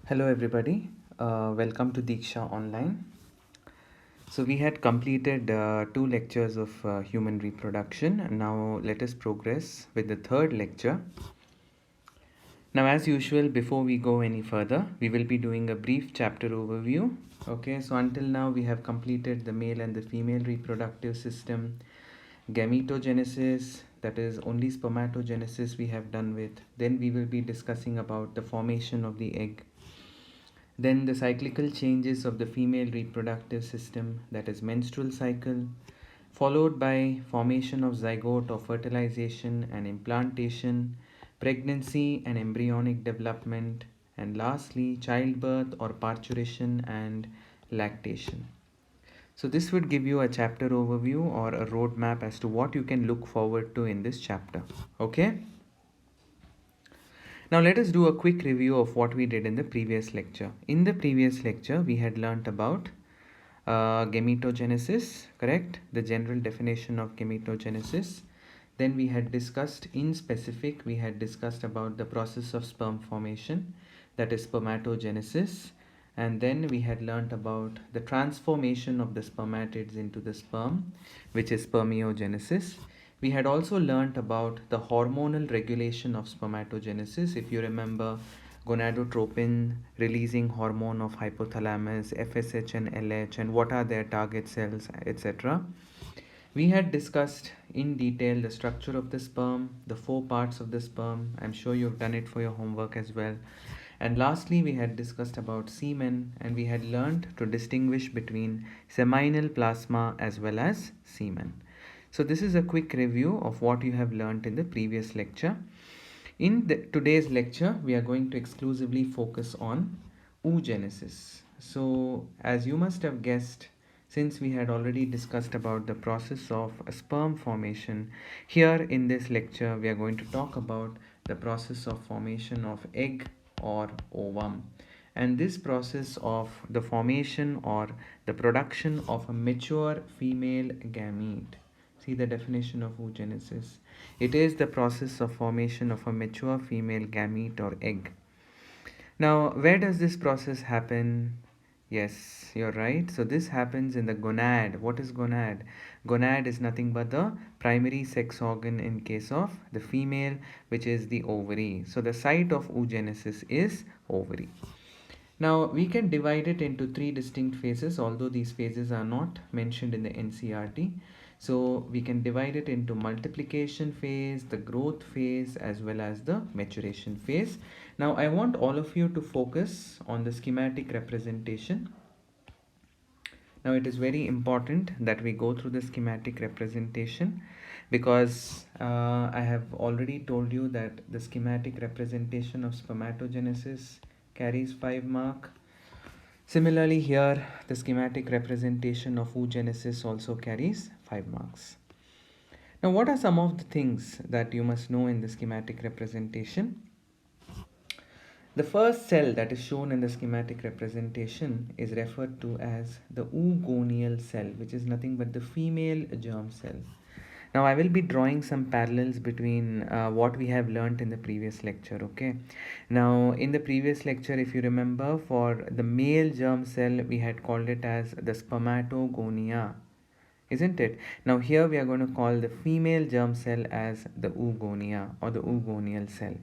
Hello everybody, welcome to Deeksha Online. So we had completed two lectures of human reproduction. Now let us progress with the third lecture. Now as usual, before we go any further, we will be doing a brief chapter overview. Okay, so until now we have completed the male and the female reproductive system, gametogenesis, that is only spermatogenesis we have done with. Then we will be discussing about the formation of the egg. Then the cyclical changes of the female reproductive system, that is menstrual cycle, followed by formation of zygote or fertilization and implantation, pregnancy and embryonic development, and lastly childbirth or parturition and lactation. So this would give you a chapter overview or a roadmap as to what you can look forward to in this chapter. Okay? Now let us do a quick review of what we did in the previous lecture. In the previous lecture, we had learnt about gametogenesis, correct? The general definition of gametogenesis. Then we had discussed in specific, we had discussed about the process of sperm formation, that is spermatogenesis. And then we had learnt about the transformation of the spermatids into the sperm, which is spermiogenesis. We had also learnt about the hormonal regulation of spermatogenesis. If you remember, gonadotropin releasing hormone of hypothalamus, FSH and LH, and what are their target cells, etc. We had discussed in detail the structure of the sperm, the four parts of the sperm. I'm sure you've done it for your homework as well. And lastly, we had discussed about semen, and we had learned to distinguish between seminal plasma as well as semen. So this is a quick review of what you have learnt in the previous lecture. In today's lecture, we are going to exclusively focus on oogenesis. So as you must have guessed, since we had already discussed about the process of sperm formation, here in this lecture, we are going to talk about the process of formation of egg or ovum. And this process of the formation or the production of a mature female gamete. See the definition of oogenesis. It is the process of formation of a mature female gamete or egg. Now, where does this process happen? Yes, you're right. So this happens in the gonad. What is gonad? Gonad is nothing but the primary sex organ in case of the female, which is the ovary. So the site of oogenesis is ovary. Now we can divide it into three distinct phases, although these phases are not mentioned in the NCERT. So we can divide it into multiplication phase, the growth phase, as well as the maturation phase. Now I want all of you to focus on the schematic representation. Now it is very important that we go through the schematic representation because I have already told you that the schematic representation of spermatogenesis carries 5 mark. Similarly here the schematic representation of oogenesis also carries 5 marks. Now what are some of the things that you must know in the schematic representation? The first cell that is shown in the schematic representation is referred to as the oogonial cell, which is nothing but the female germ cell. Now I will be drawing some parallels between what we have learnt in the previous lecture, okay? Now in the previous lecture, if you remember, for the male germ cell, we had called it as the spermatogonia, isn't it? Now here we are going to call the female germ cell as the oogonia or the oogonial cell.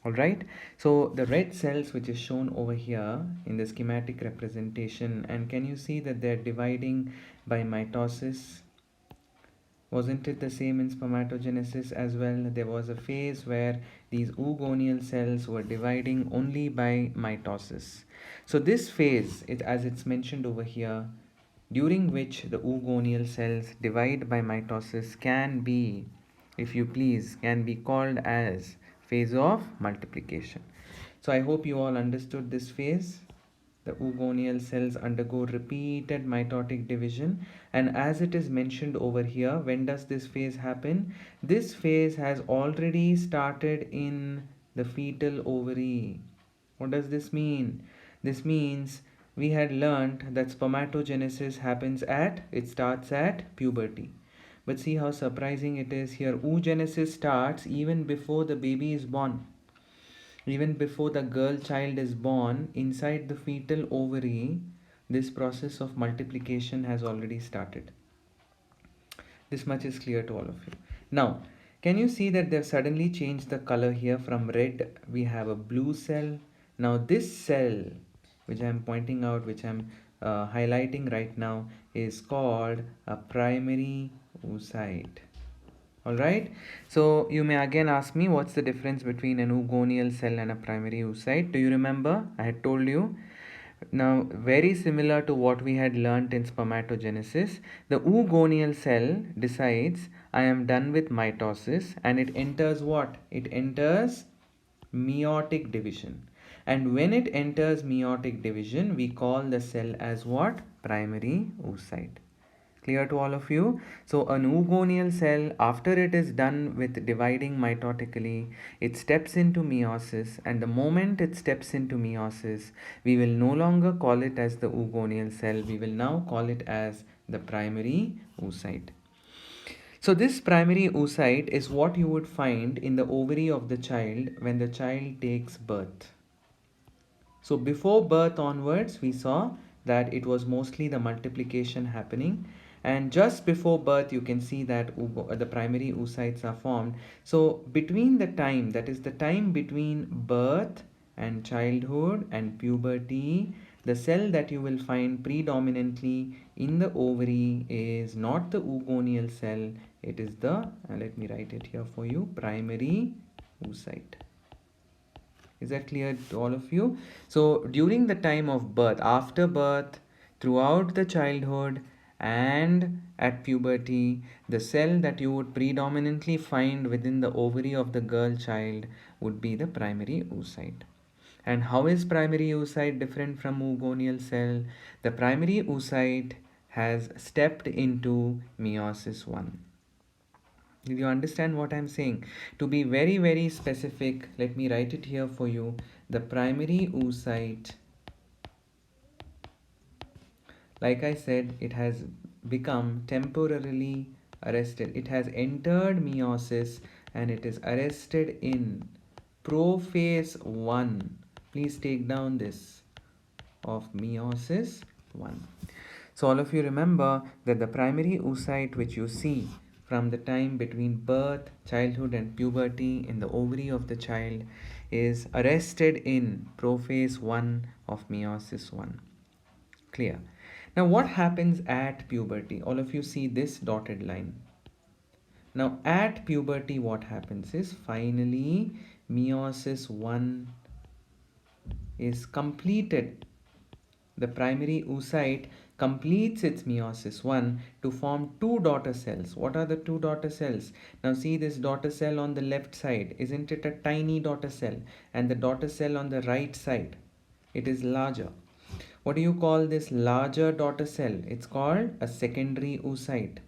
Alright, so the red cells which is shown over here in the schematic representation, and can you see that they're dividing by mitosis? Wasn't it the same in spermatogenesis as well? There was a phase where these oogonial cells were dividing only by mitosis. So this phase, as it's mentioned over here, during which the oogonial cells divide by mitosis, can be, if you please, can be called as phase of multiplication. So I hope you all understood this phase. The oogonial cells undergo repeated mitotic division, and as it is mentioned over here, when does this phase happen? This phase has already started in the fetal ovary. What does this mean? This means we had learnt that spermatogenesis starts at puberty. But see how surprising it is here. Oogenesis starts even before the baby is born. Even before the girl child is born, inside the fetal ovary, this process of multiplication has already started. This much is clear to all of you. Now, can you see that they've suddenly changed the color here? From red, we have a blue cell. Now, this cell, which I'm pointing out, which I'm highlighting right now, is called a primary oocyte. Alright, so you may again ask me, what's the difference between an oogonial cell and a primary oocyte? Do you remember? I had told you. Now, very similar to what we had learnt in spermatogenesis, the oogonial cell decides I am done with mitosis, and it enters what? It enters meiotic division. And when it enters meiotic division, we call the cell as what? Primary oocyte. Clear to all of you? So an oogonial cell, after it is done with dividing mitotically, it steps into meiosis, and the moment it steps into meiosis, we will no longer call it as the oogonial cell, we will now call it as the primary oocyte. So this primary oocyte is what you would find in the ovary of the child when the child takes birth. So before birth onwards, we saw that it was mostly the multiplication happening, and just before birth you can see that the primary oocytes are formed. So between the time, that is the time between birth and childhood and puberty, the cell that you will find predominantly in the ovary is not the oogonial cell, it is the, let me write it here for you, primary oocyte. Is that clear to all of you? So during the time of birth, after birth, throughout the childhood, and at puberty, the cell that you would predominantly find within the ovary of the girl child would be the primary oocyte. And how is primary oocyte different from oogonial cell? The primary oocyte has stepped into meiosis 1. Did you understand what I'm saying? To be very, very specific, let me write it here for you. The primary oocyte, like I said, it has become temporarily arrested. It has entered meiosis and it is arrested in prophase 1. Please take down this, of meiosis 1. So all of you remember that the primary oocyte which you see from the time between birth, childhood and puberty in the ovary of the child is arrested in prophase 1 of meiosis 1. Clear? Now what happens at puberty? All of you see this dotted line. Now at puberty what happens is, finally meiosis 1 is completed. The primary oocyte completes its meiosis 1 to form two daughter cells. What are the two daughter cells? Now see this daughter cell on the left side. Isn't it a tiny daughter cell? And the daughter cell on the right side, it is larger. What do you call this larger daughter cell? It's called a secondary oocyte.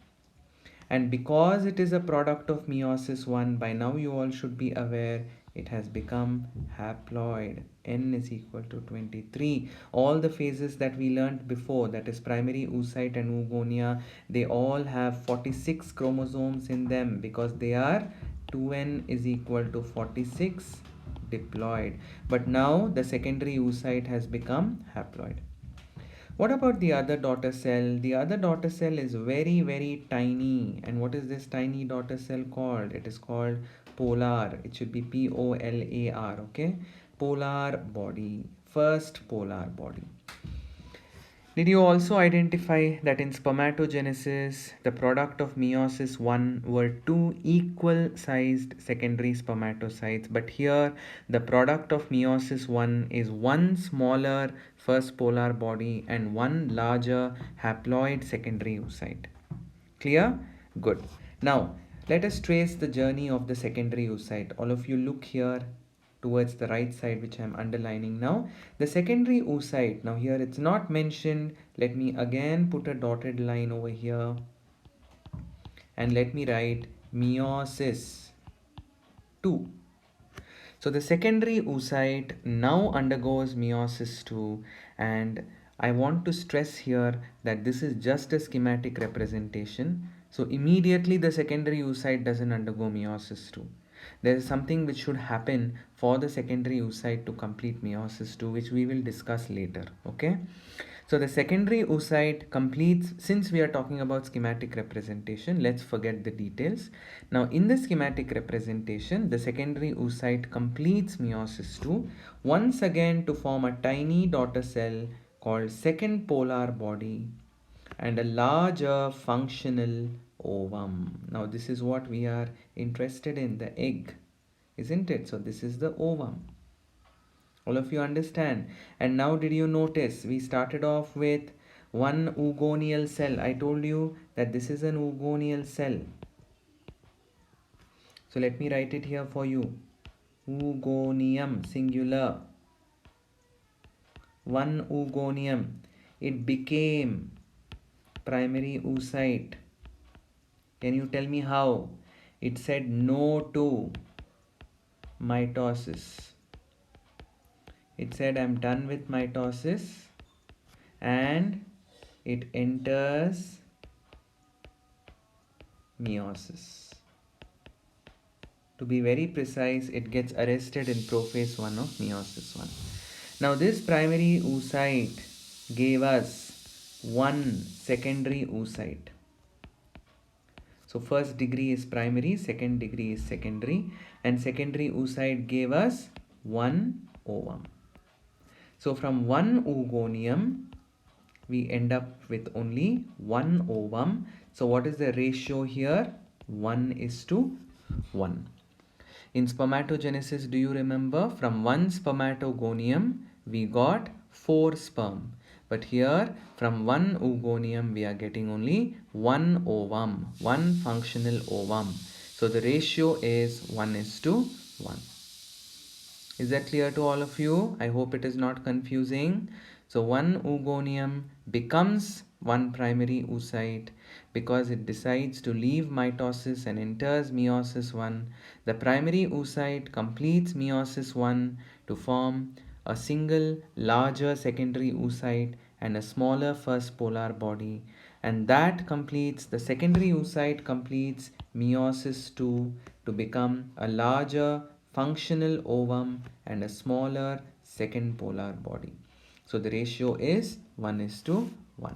And because it is a product of meiosis 1, by now you all should be aware it has become haploid. N is equal to 23. All the phases that we learned before, that is primary oocyte and oogonia, they all have 46 chromosomes in them because they are 2n is equal to 46 diploid. But now the secondary oocyte has become haploid. What about the other daughter cell? The other daughter cell is very, very tiny. And what is this tiny daughter cell called? It is called polar. It should be Polar, okay? Polar body. First polar body. Did you also identify that in spermatogenesis, the product of meiosis 1 were two equal sized secondary spermatocytes, but here the product of meiosis 1 is one smaller first polar body and one larger haploid secondary oocyte. Clear? Good. Now, let us trace the journey of the secondary oocyte. All of you look here towards the right side, which I'm underlining now. The secondary oocyte, now here it's not mentioned. Let me again put a dotted line over here and let me write meiosis 2. So the secondary oocyte now undergoes meiosis 2, and I want to stress here that this is just a schematic representation. So immediately the secondary oocyte doesn't undergo meiosis 2. There is something which should happen for the secondary oocyte to complete meiosis II, which we will discuss later. Okay. So the secondary oocyte completes, since we are talking about schematic representation, let's forget the details. Now in the schematic representation, the secondary oocyte completes meiosis II once again to form a tiny daughter cell called second polar body and a larger functional ovum. Now this is what we are interested in, the egg, isn't it? So this is the ovum. All of you understand? And now did you notice we started off with one oogonial cell? I told you that this is an oogonial cell. So let me write it here for you. Oogonium, singular. One oogonium. It became primary oocyte. Can you tell me how? It said no to mitosis. It said I'm done with mitosis, and it enters meiosis. To be very precise, it gets arrested in prophase 1 of meiosis 1. Now this primary oocyte gave us one secondary oocyte. So first degree is primary, second degree is secondary, and secondary oocyte gave us one ovum. So from one oogonium, we end up with only one ovum. So what is the ratio here? 1:1. In spermatogenesis, do you remember? From one spermatogonium, we got 4 sperm. But here, from one oogonium, we are getting only one ovum, one functional ovum. So the ratio is 1:1. Is that clear to all of you? I hope it is not confusing. So one oogonium becomes one primary oocyte because it decides to leave mitosis and enters meiosis 1. The primary oocyte completes meiosis 1 to form a single larger secondary oocyte and a smaller first polar body, and that completes, the secondary oocyte completes meiosis 2 to become a larger functional ovum and a smaller second polar body. So the ratio is 1:1.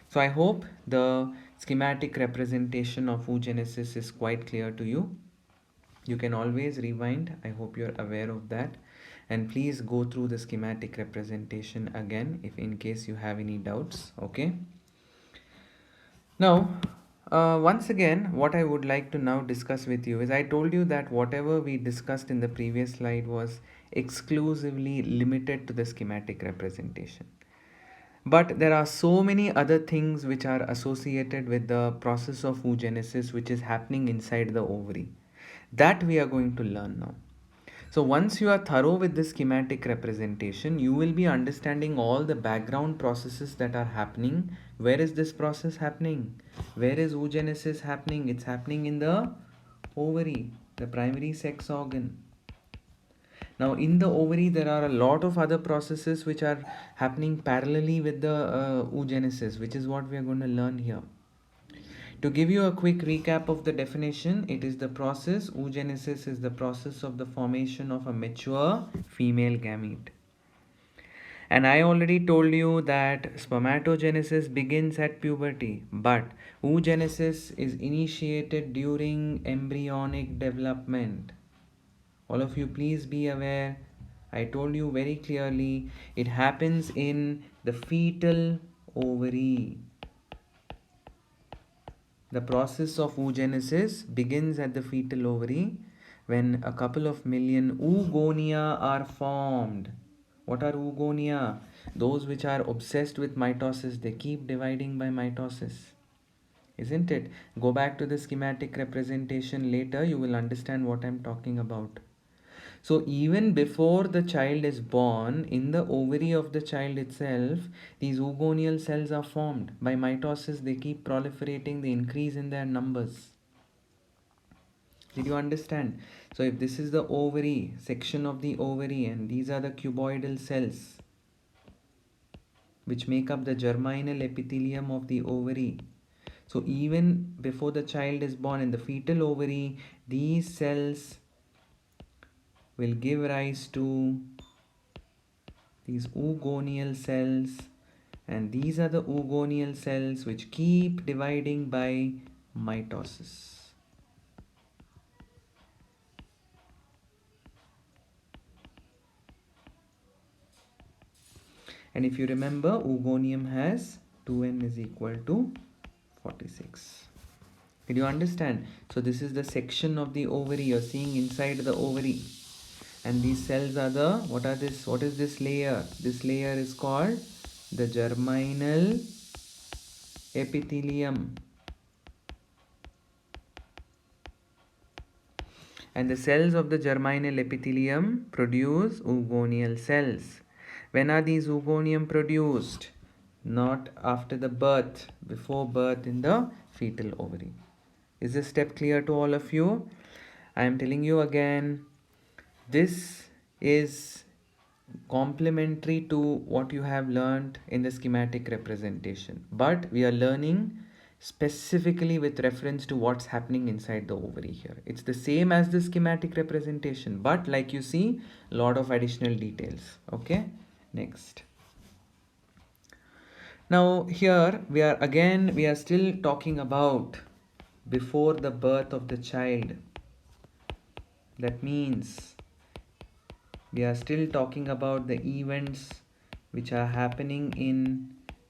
So I hope the schematic representation of oogenesis is quite clear to you. You can always rewind. I hope you're aware of that. And please go through the schematic representation again if in case you have any doubts. Okay. Now, once again, what I would like to now discuss with you is, I told you that whatever we discussed in the previous slide was exclusively limited to the schematic representation. But there are so many other things which are associated with the process of oogenesis which is happening inside the ovary. That we are going to learn now. So once you are thorough with this schematic representation, you will be understanding all the background processes that are happening. Where is this process happening? Where is oogenesis happening? It's happening in the ovary, the primary sex organ. Now in the ovary, there are a lot of other processes which are happening parallelly with the oogenesis, which is what we are going to learn here. To give you a quick recap of the definition, it is the process, oogenesis is the process of the formation of a mature female gamete. And I already told you that spermatogenesis begins at puberty, but oogenesis is initiated during embryonic development. All of you, please be aware. I told you very clearly, it happens in the fetal ovary. The process of oogenesis begins at the fetal ovary when a couple of million oogonia are formed. What are oogonia? Those which are obsessed with mitosis. They keep dividing by mitosis. Isn't it? Go back to the schematic representation later. You will understand what I'm talking about. So even before the child is born, in the ovary of the child itself, these oogonial cells are formed. By mitosis, they keep proliferating, they increase in their numbers. Did you understand? So if this is the ovary, section of the ovary, and these are the cuboidal cells which make up the germinal epithelium of the ovary. So even before the child is born in the fetal ovary, these cells will give rise to these oogonial cells, and these are the oogonial cells which keep dividing by mitosis. And if you remember, oogonium has 2n is equal to 46. Did you understand? So this is the section of the ovary. You're seeing inside the ovary. And these cells are the, what are this? What is this layer? This layer is called the germinal epithelium. And the cells of the germinal epithelium produce oogonial cells. When are these oogonium produced? Not after the birth, before birth in the fetal ovary. Is this step clear to all of you? I am telling you again, this is complementary to what you have learned in the schematic representation, but we are learning specifically with reference to what's happening inside the ovary here. It's the same as the schematic representation, but like you see, a lot of additional details. Okay, next. Now here we are still talking about before the birth of the child. That means we are still talking about the events which are happening in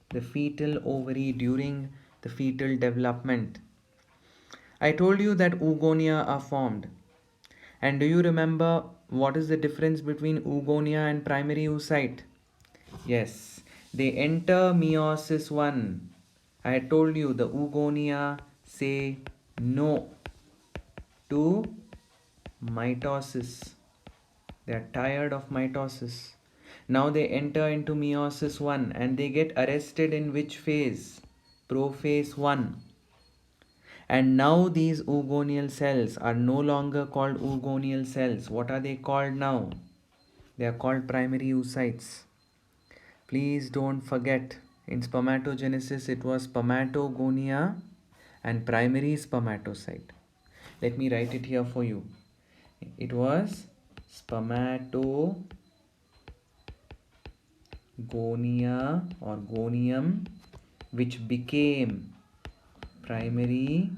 the fetal ovary during the fetal development. I told you that oogonia are formed. And do you remember what is the difference between oogonia and primary oocyte? Yes, they enter meiosis 1. I had told you the oogonia say no to mitosis. They are tired of mitosis. Now they enter into meiosis 1 and they get arrested in which phase? Prophase 1. And now these oogonial cells are no longer called oogonial cells. What are they called now? They are called primary oocytes. Please don't forget, in spermatogenesis it was spermatogonia and primary spermatocyte. Let me write it here for you. It was spermatogonia or gonium, which became primary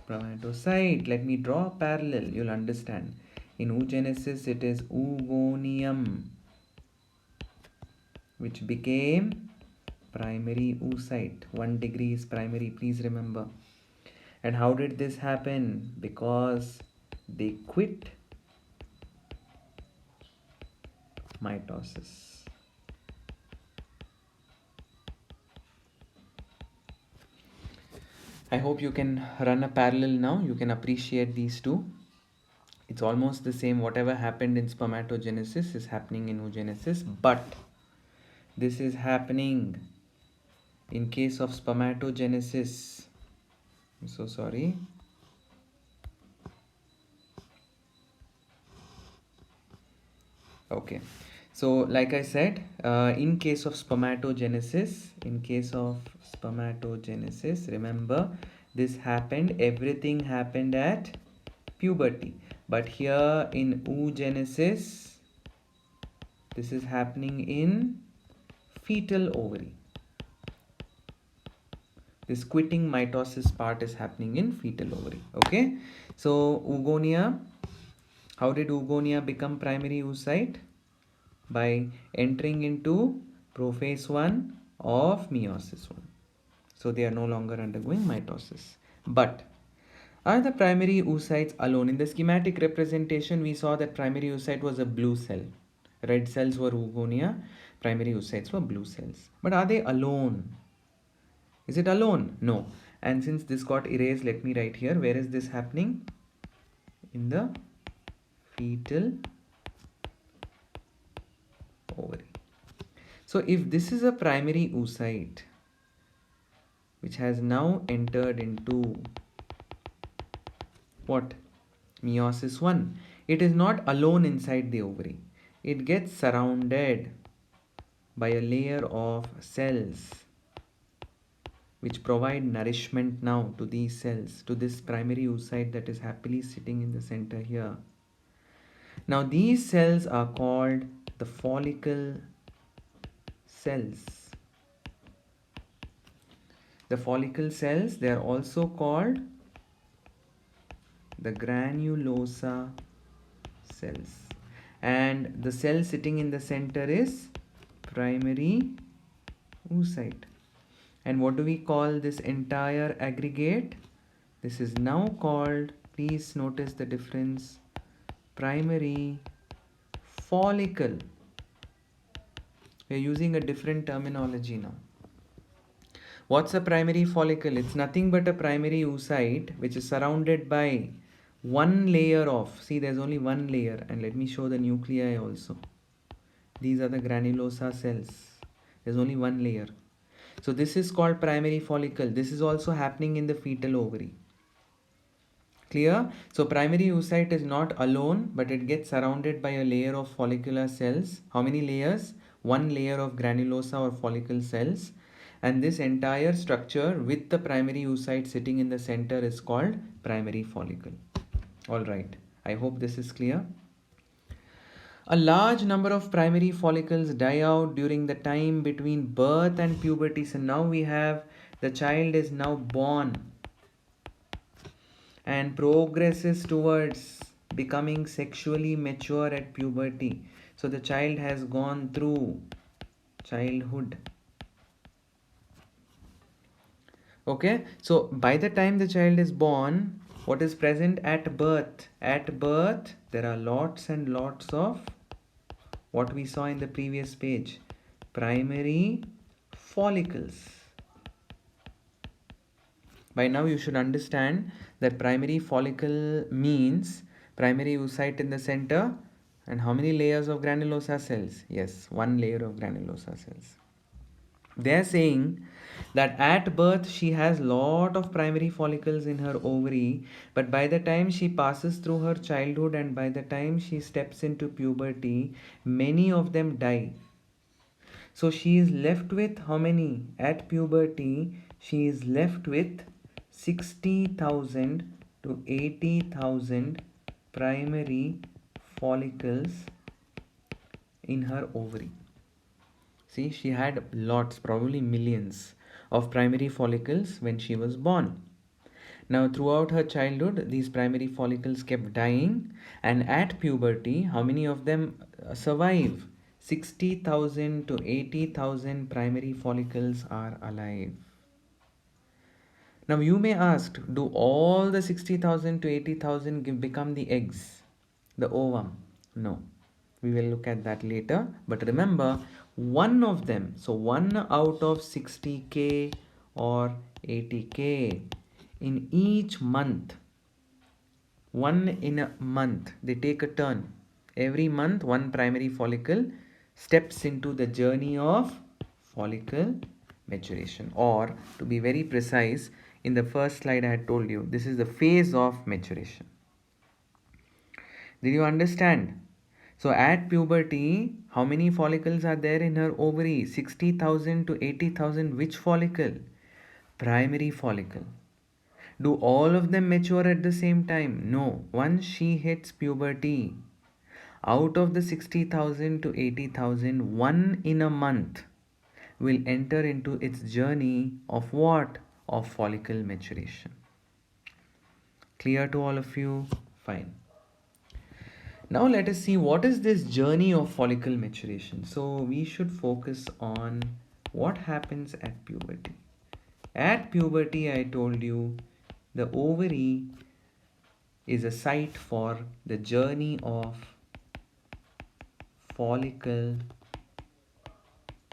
spermatocyte. Let me draw a parallel, you'll understand. In oogenesis it is oogonium, which became primary oocyte. 1 degree is primary, please remember. And how did this happen? Because they quit mitosis. I hope you can run a parallel now. You can appreciate these two. It's almost the same. Whatever happened in spermatogenesis is happening in oogenesis, but this is happening in case of spermatogenesis. I'm so sorry. Okay. So like I said, in case of spermatogenesis, remember this happened, everything happened at puberty. But here in oogenesis, this is happening in fetal ovary. This quitting mitosis part is happening in fetal ovary. Okay. So oogonia, how did oogonia become primary oocyte? By entering into prophase 1 of meiosis 1. So they are no longer undergoing mitosis. But are the primary oocytes alone? In the schematic representation, we saw that primary oocyte was a blue cell. Red cells were oogonia, primary oocytes were blue cells. But are they alone? Is it alone? No. And since this got erased, let me write here. Where is this happening? In the fetal ovary. So if this is a primary oocyte which has now entered into what? Meiosis 1. It is not alone inside the ovary. It gets surrounded by a layer of cells which provide nourishment now to these cells, to this primary oocyte that is happily sitting in the center here. Now these cells are called the follicle cells. The follicle cells, they are also called the granulosa cells. And the cell sitting in the center is primary oocyte. And what do we call this entire aggregate? This is now called, please notice the difference, primary follicle. We are using a different terminology now. What's a primary follicle? It's nothing but a primary oocyte which is surrounded by one layer of, see there's only one layer, and let me show the nuclei also. These are the granulosa cells. There's only one layer. So this is called primary follicle. This is also happening in the fetal ovary. Clear? So primary oocyte is not alone, but it gets surrounded by a layer of follicular cells. How many layers? One layer of granulosa or follicle cells. And this entire structure with the primary oocyte sitting in the center is called primary follicle. Alright, I hope this is clear. A large number of primary follicles die out during the time between birth and puberty. So now we have, the child is now born and progresses towards becoming sexually mature at puberty. So the child has gone through childhood. Okay, so by the time the child is born, what is present at birth? At birth, there are lots and lots of what we saw in the previous page, primary follicles. By now you should understand that primary follicle means primary oocyte in the center, and how many layers of granulosa cells? Yes, one layer of granulosa cells. They are saying that at birth she has lot of primary follicles in her ovary, but by the time she passes through her childhood and by the time she steps into puberty, many of them die. So she is left with how many? At puberty, she is left with 60,000 to 80,000 primary follicles in her ovary. See, she had lots, probably millions of primary follicles when she was born. Now, throughout her childhood, these primary follicles kept dying, and at puberty, how many of them survive? 60,000 to 80,000 primary follicles are alive. Now, you may ask, do all the 60,000 to 80,000 become the eggs, the ovum? No. We will look at that later. But remember, one of them, so 1 out of 60k or 80k, in each month, one in a month, they take a turn. Every month, one primary follicle steps into the journey of follicle maturation, or to be very precise, in the first slide I had told you, this is the phase of maturation. Did you understand? So at puberty, how many follicles are there in her ovary? 60,000 to 80,000. Which follicle? Primary follicle. Do all of them mature at the same time? No. Once she hits puberty, out of the 60,000 to 80,000, one in a month will enter into its journey of what? Of follicle maturation. Clear to all of you? Fine. Now let us see what is this journey of follicle maturation. So we should focus on what happens at puberty. At puberty, I told you, the ovary is a site for the journey of follicle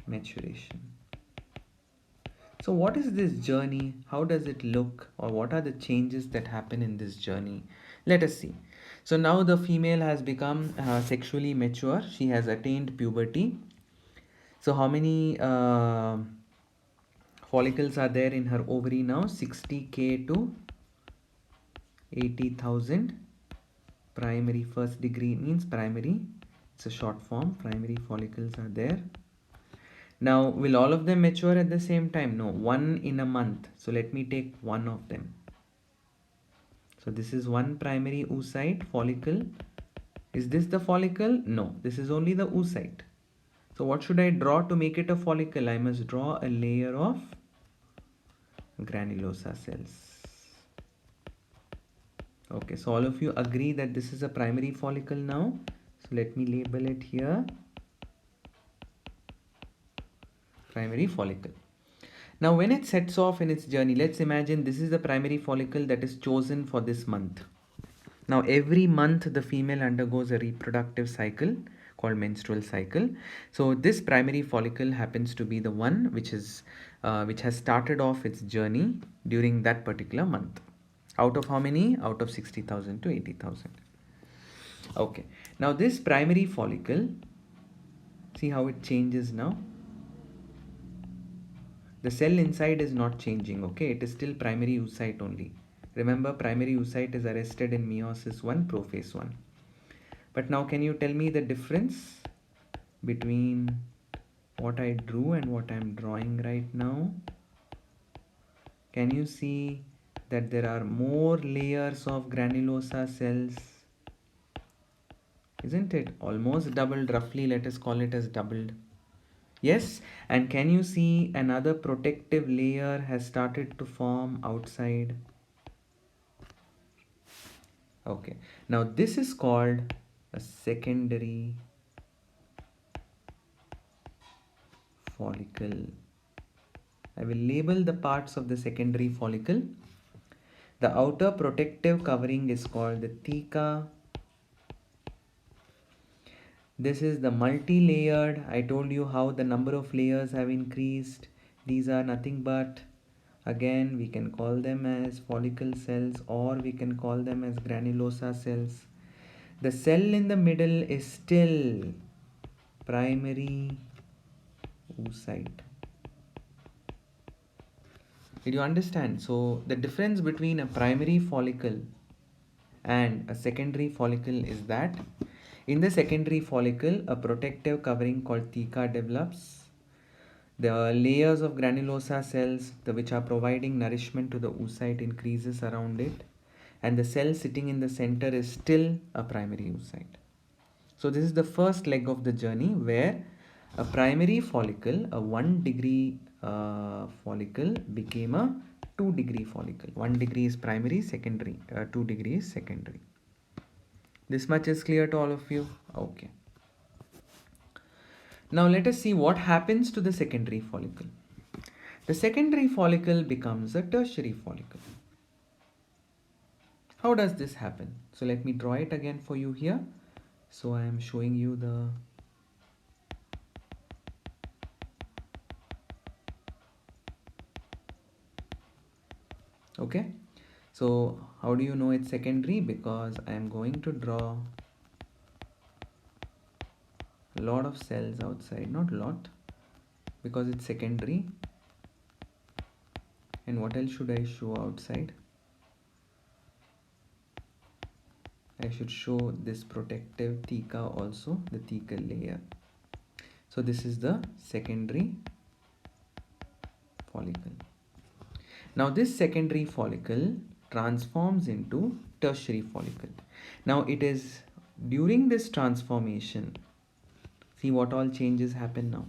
maturation. So what is this journey? How does it look? Or what are the changes that happen in this journey? Let us see. So now the female has become sexually mature. She has attained puberty. So how many follicles are there in her ovary now? 60k to 80,000. Primary, first degree means primary. It's a short form. Primary follicles are there. Now, will all of them mature at the same time? No, one in a month. So let me take one of them. So this is one primary oocyte follicle. Is this the follicle? No, this is only the oocyte. So what should I draw to make it a follicle? I must draw a layer of granulosa cells. Okay, so all of you agree that this is a primary follicle now. So let me label it here. Primary follicle. Now when it sets off in its journey, let's imagine this is the primary follicle that is chosen for this month. Now every month the female undergoes a reproductive cycle called menstrual cycle. So this primary follicle happens to be the one which has started off its journey during that particular month. Out of how many? Out of 60,000 to 80,000. Okay. Now this primary follicle, see how it changes now. The cell inside is not changing, okay? It is still primary oocyte only. Remember, primary oocyte is arrested in meiosis 1, prophase 1. But now can you tell me the difference between what I drew and what I am drawing right now? Can you see that there are more layers of granulosa cells? Isn't it? Almost doubled, roughly let us call it as doubled. Yes, and can you see another protective layer has started to form outside? Okay, now this is called a secondary follicle. I will label the parts of the secondary follicle. The outer protective covering is called the theca. This is the multi-layered. I told you how the number of layers have increased. These are nothing but, again, we can call them as follicle cells or we can call them as granulosa cells. The cell in the middle is still primary oocyte. Did you understand? So the difference between a primary follicle and a secondary follicle is that in the secondary follicle, a protective covering called theca develops. The layers of granulosa cells, which are providing nourishment to the oocyte, increases around it, and the cell sitting in the center is still a primary oocyte. So this is the first leg of the journey where a primary follicle, a 1 degree follicle became a 2 degree follicle. 1 degree is primary, secondary, 2 degree is secondary. This much is clear to all of you? Okay. Now let us see what happens to the secondary follicle. The secondary follicle becomes a tertiary follicle. How does this happen? So let me draw it again for you here. So I am showing you the okay. So how do you know it's secondary? Because I am going to draw a lot of cells outside, not a lot, because it's secondary. And what else should I show outside? I should show this protective theca also, the thecal layer. So this is the secondary follicle. Now this secondary follicle transforms into tertiary follicle. Now it is during this transformation, see what all changes happen now.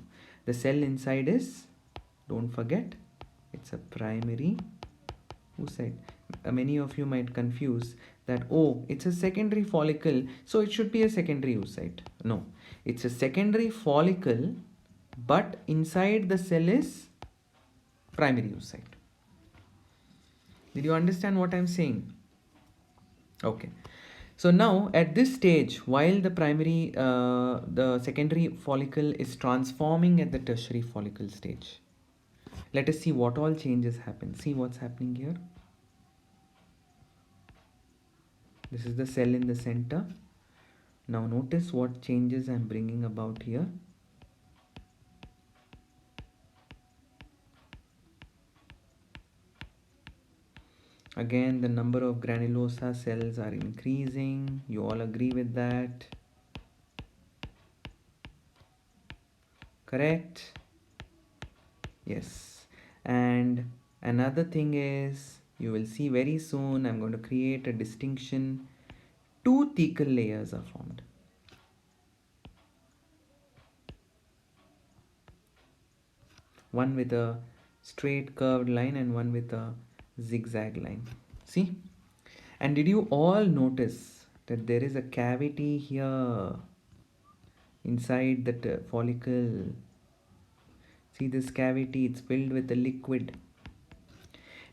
The cell inside is, don't forget, it's a primary oocyte. Many of you might confuse that, oh, it's a secondary follicle, so it should be a secondary oocyte. No, it's a secondary follicle, but inside the cell is primary oocyte. Did you understand what I'm saying? Okay. So now at this stage, while the secondary follicle is transforming at the tertiary follicle stage, let us see what all changes happen. See what's happening here. This is the cell in the center. Now notice what changes I'm bringing about here. Again, the number of granulosa cells are increasing. You all agree with that? Correct? Yes. And another thing is, you will see very soon, I'm going to create a distinction. Two thecal layers are formed. One with a straight curved line and one with a zigzag line. See? And did you all notice that there is a cavity here inside that follicle? See this cavity, it's filled with a liquid.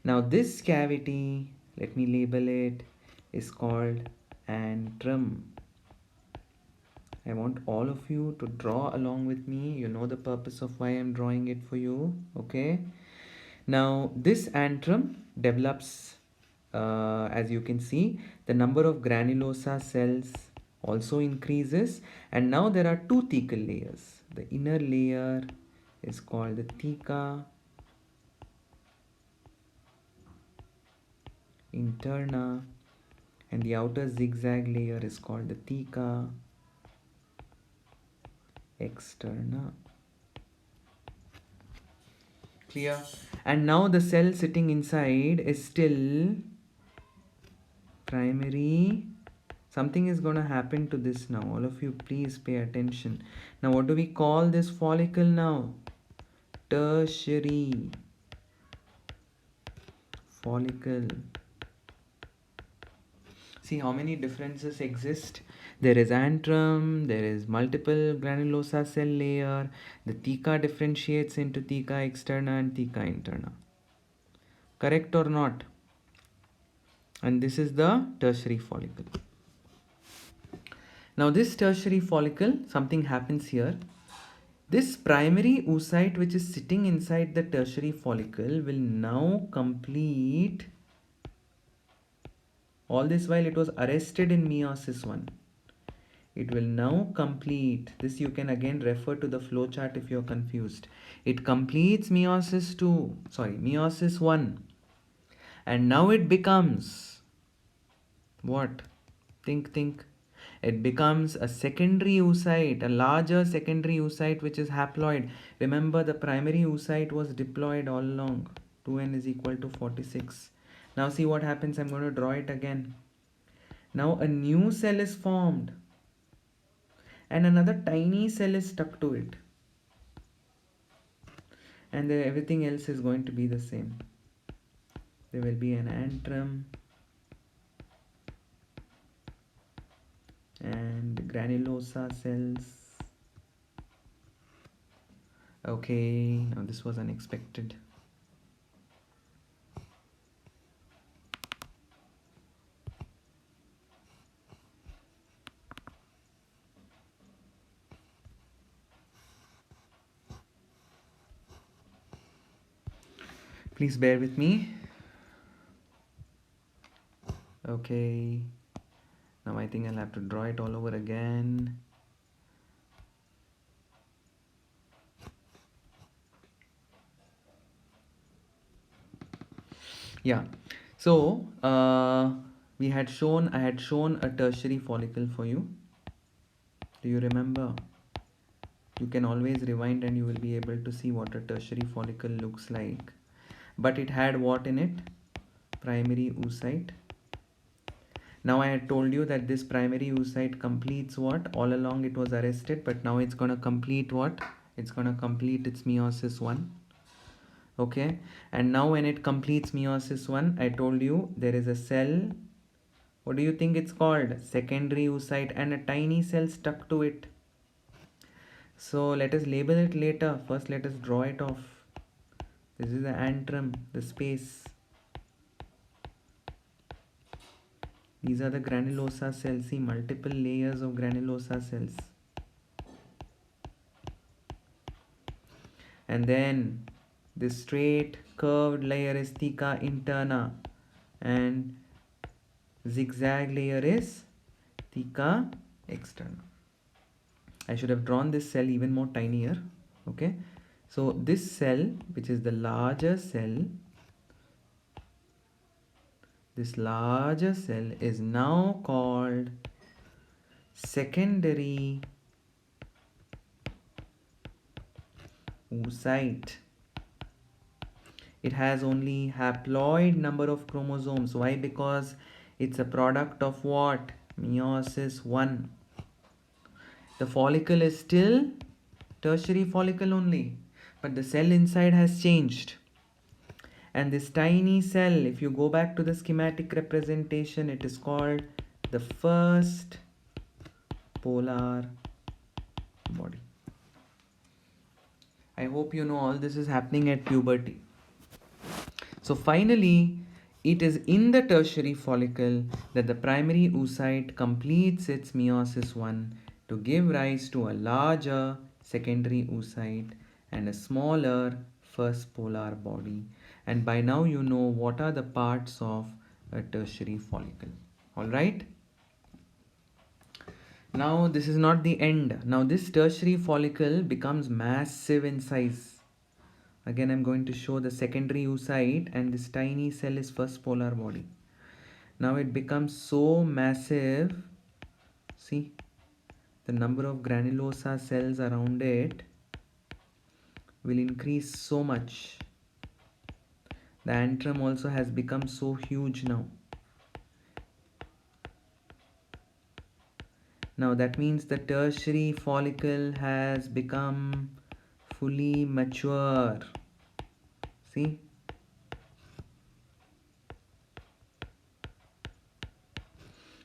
Now this cavity, let me label it, is called antrum. I want all of you to draw along with me. You know the purpose of why I'm drawing it for you. Okay. Now this antrum develops, as you can see, the number of granulosa cells also increases, and now there are two thecal layers. The inner layer is called the theca interna, and the outer zigzag layer is called the theca externa. Clear? And now the cell sitting inside is still primary. Something is going to happen to this now. All of you please pay attention. Now what do we call this follicle now? Tertiary follicle. See how many differences exist. There is antrum, there is multiple granulosa cell layer. The theca differentiates into theca externa and theca interna. Correct or not? And this is the tertiary follicle. Now this tertiary follicle, something happens here. This primary oocyte which is sitting inside the tertiary follicle will now complete. All this while it was arrested in meiosis 1. It will now complete. This you can again refer to the flow chart if you are confused. It completes meiosis 1. And now it becomes what? Think. It becomes a secondary oocyte, a larger secondary oocyte which is haploid. Remember the primary oocyte was diploid all along. 2n is equal to 46. Now see what happens. I'm going to draw it again. Now a new cell is formed and another tiny cell is stuck to it. And then everything else is going to be the same. There will be an antrum and granulosa cells. Okay, now this was unexpected. Please bear with me. Okay, now I think I'll have to draw it all over again. Yeah, so I had shown a tertiary follicle for you. Do you remember? You can always rewind and you will be able to see what a tertiary follicle looks like. But it had what in it? Primary oocyte. Now I had told you that this primary oocyte completes what? All along it was arrested, but now it's going to complete what? It's going to complete its meiosis 1. Okay, and now when it completes meiosis 1, I told you there is a cell. What do you think it's called? Secondary oocyte, and a tiny cell stuck to it. So let us label it later. First let us draw it off. This is the antrum, the space. These are the granulosa cells. See, multiple layers of granulosa cells. And then this straight curved layer is theca interna and zigzag layer is theca externa. I should have drawn this cell even more tinier. Okay, so this cell, which is the larger cell, this larger cell is now called secondary oocyte. It has only haploid number of chromosomes. Why? Because it's a product of what? Meiosis 1. The follicle is still tertiary follicle only, but the cell inside has changed. And this tiny cell, if you go back to the schematic representation, it is called the first polar body. I hope you know all this is happening at puberty. So finally, it is in the tertiary follicle that the primary oocyte completes its meiosis 1 to give rise to a larger secondary oocyte and a smaller first polar body. And by now you know what are the parts of a tertiary follicle. Alright? Now this is not the end. Now this tertiary follicle becomes massive in size. Again, I'm going to show the secondary oocyte and this tiny cell is first polar body. Now it becomes so massive. See, the number of granulosa cells around it will increase so much. The antrum also has become so huge now. Now that means the tertiary follicle has become fully mature. See?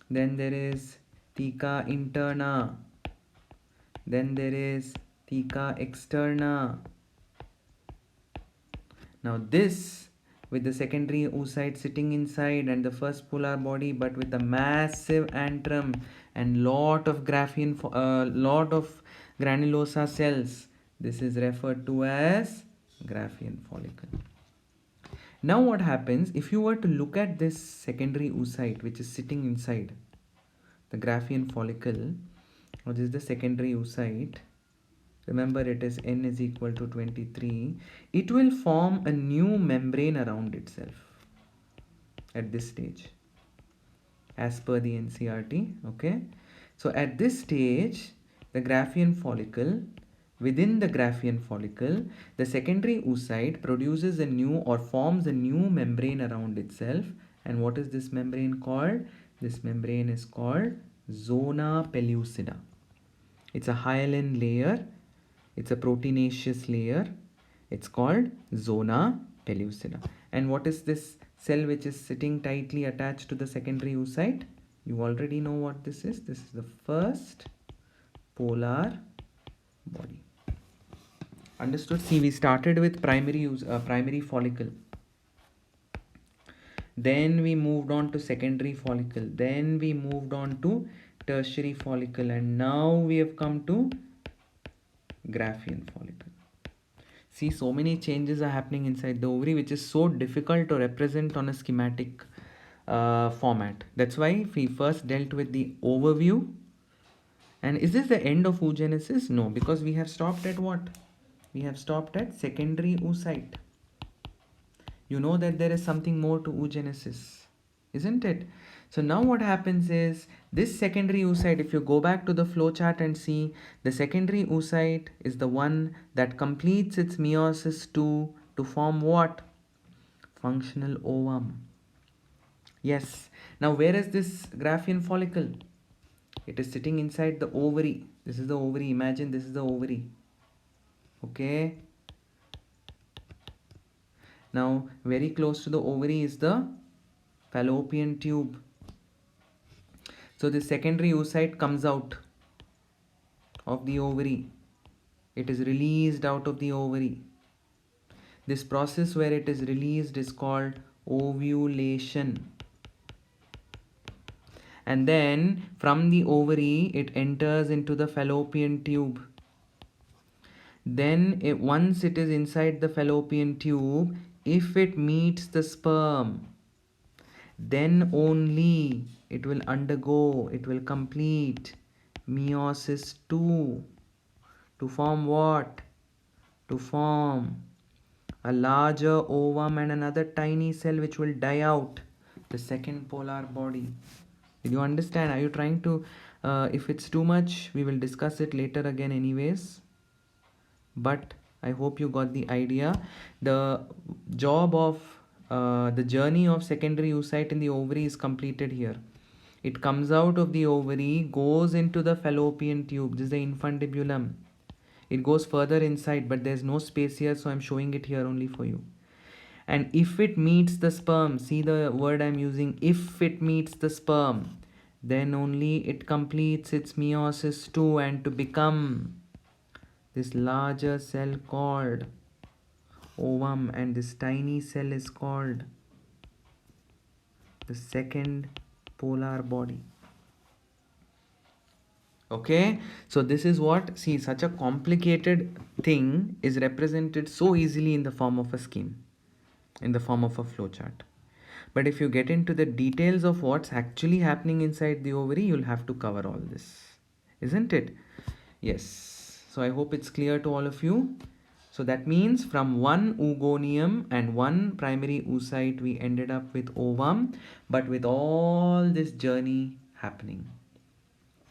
Then there is theca interna. Then there is theca externa. Now this with the secondary oocyte sitting inside and the first polar body, but with a massive antrum and lot of granulosa cells. This is referred to as Graafian follicle. Now what happens if you were to look at this secondary oocyte which is sitting inside the Graafian follicle, or this is the secondary oocyte. Remember, it is n is equal to 23. It will form a new membrane around itself at this stage as per the NCRT. Okay, so at this stage the Graafian follicle, within the Graafian follicle, the secondary oocyte produces a new or forms a new membrane around itself. And what is this membrane called? This membrane is called zona pellucida. It's a hyaline layer. It's a proteinaceous layer. It's called zona pellucida. And what is this cell which is sitting tightly attached to the secondary oocyte? You already know what this is. This is the first polar body. Understood? See, we started with primary follicle. Then we moved on to secondary follicle. Then we moved on to tertiary follicle. And now we have come to Graafian follicle. See, so many changes are happening inside the ovary, which is so difficult to represent on a schematic format. That's why we first dealt with the overview. And is this the end of oogenesis? No, because we have stopped at what? We have stopped at secondary oocyte. You know that there is something more to oogenesis, isn't it? So now what happens is this secondary oocyte, if you go back to the flow chart and see, the secondary oocyte is the one that completes its meiosis 2 to form what? Functional ovum. Yes. Now where is this Graafian follicle? It is sitting inside the ovary. This is the ovary. Imagine this is the ovary. Okay. Now very close to the ovary is the fallopian tube. So the secondary oocyte comes out of the ovary. It is released out of the ovary. This process where it is released is called ovulation. And then from the ovary it enters into the fallopian tube. Then once it is inside the fallopian tube, if it meets the sperm, then only it will complete meiosis 2 to form what? To form a larger ovum and another tiny cell which will die out, the second polar body. Did you understand? Are you trying to, if it's too much, we will discuss it later again anyways. But I hope you got the idea. The job of the journey of secondary oocyte in the ovary is completed here. It comes out of the ovary, goes into the fallopian tube. This is the infundibulum. It goes further inside, but there's no space here, so I'm showing it here only for you. And if it meets the sperm, see the word I'm using, if it meets the sperm, then only it completes its meiosis too, and to become this larger cell called ovum, and this tiny cell is called the second polar body. Okay, so this is what, see, such a complicated thing is represented so easily in the form of a scheme, in the form of a flowchart. But if you get into the details of what's actually happening inside the ovary, you'll have to cover all this, isn't it? Yes. So I hope it's clear to all of you. So that means from one oogonium and one primary oocyte, we ended up with ovum, but with all this journey happening,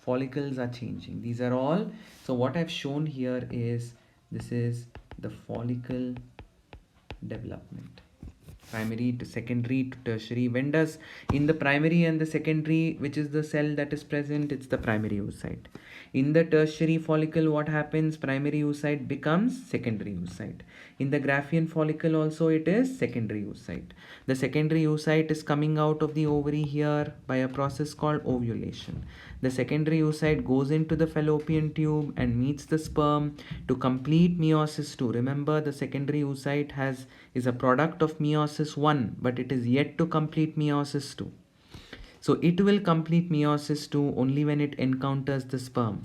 follicles are changing. These are all. So what I've shown here is, this is the follicle development, primary to secondary to tertiary. When does, in the primary and the secondary, which is the cell that is present, it's the primary oocyte. In the tertiary follicle, what happens? Primary oocyte becomes secondary oocyte. In the Graafian follicle also, it is secondary oocyte. The secondary oocyte is coming out of the ovary here by a process called ovulation. The secondary oocyte goes into the fallopian tube and meets the sperm to complete meiosis 2. Remember, the secondary oocyte is a product of meiosis 1, but it is yet to complete meiosis 2. So it will complete meiosis 2 only when it encounters the sperm.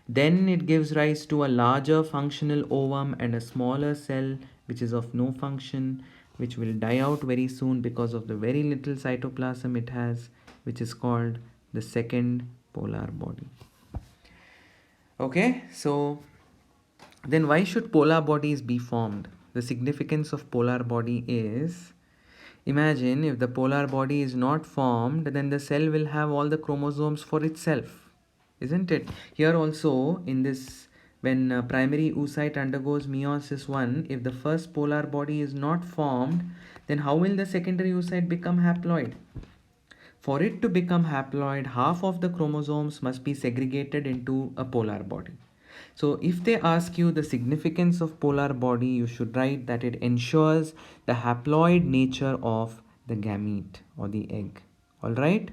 Then it gives rise to a larger functional ovum and a smaller cell which is of no function, which will die out very soon because of the very little cytoplasm it has, which is called the second polar body. Okay, so then why should polar bodies be formed? The significance of polar body is, imagine if the polar body is not formed, then the cell will have all the chromosomes for itself, isn't it? Here also, in this, when primary oocyte undergoes meiosis 1, if the first polar body is not formed, then how will the secondary oocyte become haploid? For it to become haploid, half of the chromosomes must be segregated into a polar body. So if they ask you the significance of polar body, you should write that it ensures the haploid nature of the gamete or the egg. All right?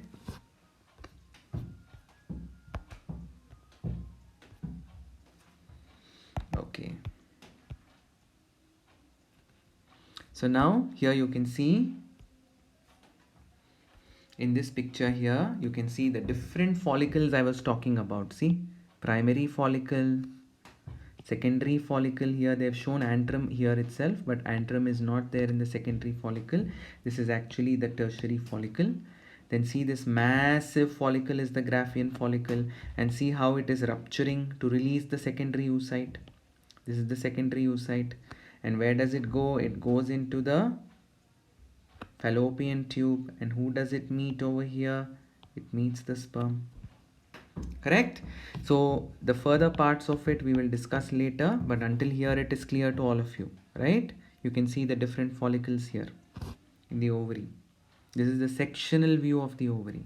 Okay. So now here you can see, in this picture here, you can see the different follicles I was talking about. See, primary follicle, secondary follicle. Here they have shown antrum here itself, but antrum is not there in the secondary follicle. This is actually the tertiary follicle. Then see, this massive follicle is the Graafian follicle, and see how it is rupturing to release the secondary oocyte. This is the secondary oocyte, and where does it go? It goes into the fallopian tube, and who does it meet over here? It meets the sperm. Correct? So the further parts of it we will discuss later, but until here it is clear to all of you, right? You can see the different follicles here in the ovary. This is the sectional view of the ovary.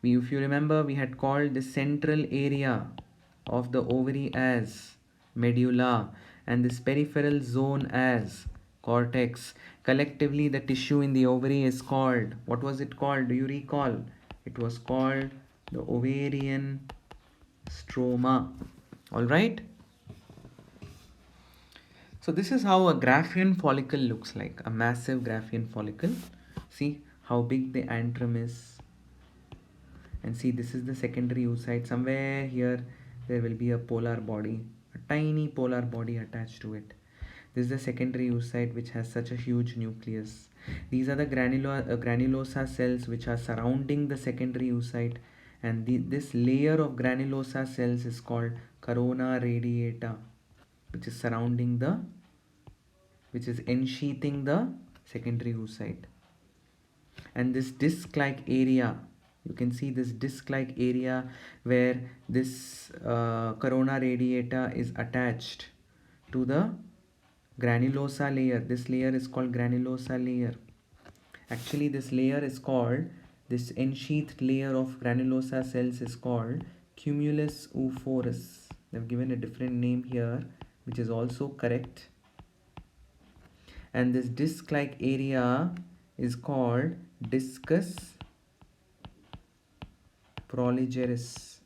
If you remember, we had called the central area of the ovary as medulla and this peripheral zone as cortex. Collectively, the tissue in the ovary is called, what was it called? Do you recall? It was called the ovarian stroma. All right. So this is how a Graafian follicle looks like, a massive Graafian follicle. See how big the antrum is, and see, this is the secondary oocyte. Somewhere here there will be a polar body, a tiny polar body attached to it. This is the secondary oocyte, which has such a huge nucleus. These are the granulosa cells which are surrounding the secondary oocyte, and this layer of granulosa cells is called corona radiata, which is surrounding the, which is ensheathing the secondary oocyte. And this disc-like area, you can see this disc-like area where this corona radiata is attached to the granulosa layer. This layer is called granulosa layer. Actually, this layer is called, this ensheathed layer of granulosa cells is called cumulus oophorus. They've given a different name here, which is also correct. And this disc-like area is called discus proligeris.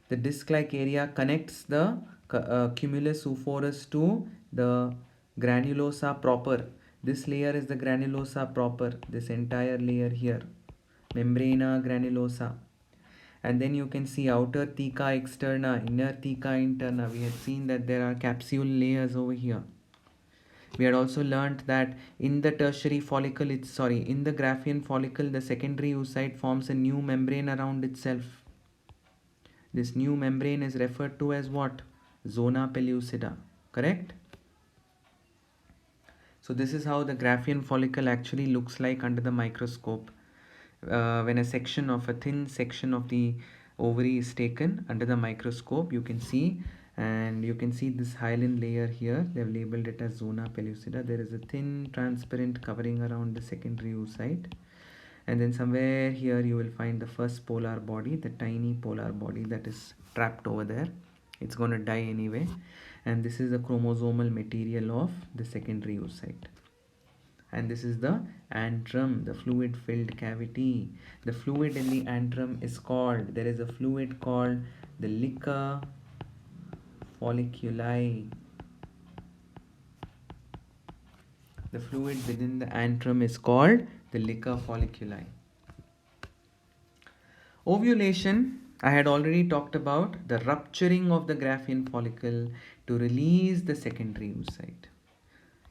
The disc-like area connects the cumulus oophorus to the granulosa proper. This layer is the granulosa proper, this entire layer here, membrana granulosa. And then you can see outer theca externa, inner theca interna. We had seen that there are capsule layers over here. We had also learnt that in the tertiary follicle, in the Graafian follicle, the secondary oocyte forms a new membrane around itself. This new membrane is referred to as what? Zona pellucida, correct? So this is how the Graafian follicle actually looks like under the microscope. When a thin section of the ovary is taken under the microscope, you can see, and you can see this hyaline layer here. They have labeled it as zona pellucida. There is a thin transparent covering around the secondary oocyte, and then somewhere here you will find the first polar body, the tiny polar body that is trapped over there. It's going to die anyway, and this is the chromosomal material of the secondary oocyte. And this is the antrum, the fluid filled cavity. The fluid in the antrum is called, there is a fluid called the liquor folliculi. The fluid within the antrum is called the liquor folliculi. Ovulation, I had already talked about the rupturing of the Graafian follicle to release the secondary oocyte.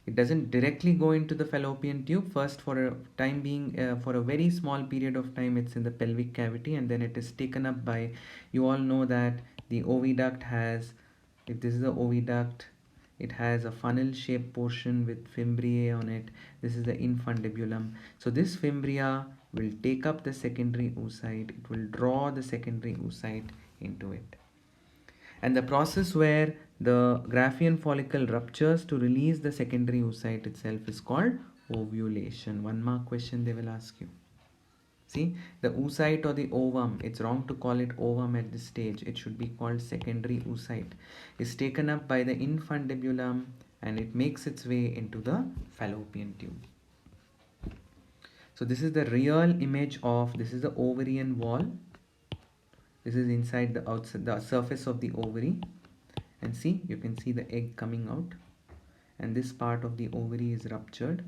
It doesn't directly go into the fallopian tube. First, for a time being, for a very small period of time, it's in the pelvic cavity, and then it is taken up by, you all know that the oviduct has, if this is the oviduct, it has a funnel shaped portion with fimbriae on it. This is the infundibulum. So this fimbria will take up the secondary oocyte. It will draw the secondary oocyte into it. And the process where the Graafian follicle ruptures to release the secondary oocyte itself is called ovulation. 1 mark question they will ask you. See, the oocyte or the ovum, it's wrong to call it ovum at this stage. It should be called secondary oocyte. Is taken up by the infundibulum and it makes its way into the fallopian tube. So this is the real image of, this is the ovarian wall. This is inside the surface of the ovary, and see, you can see the egg coming out, and this part of the ovary is ruptured,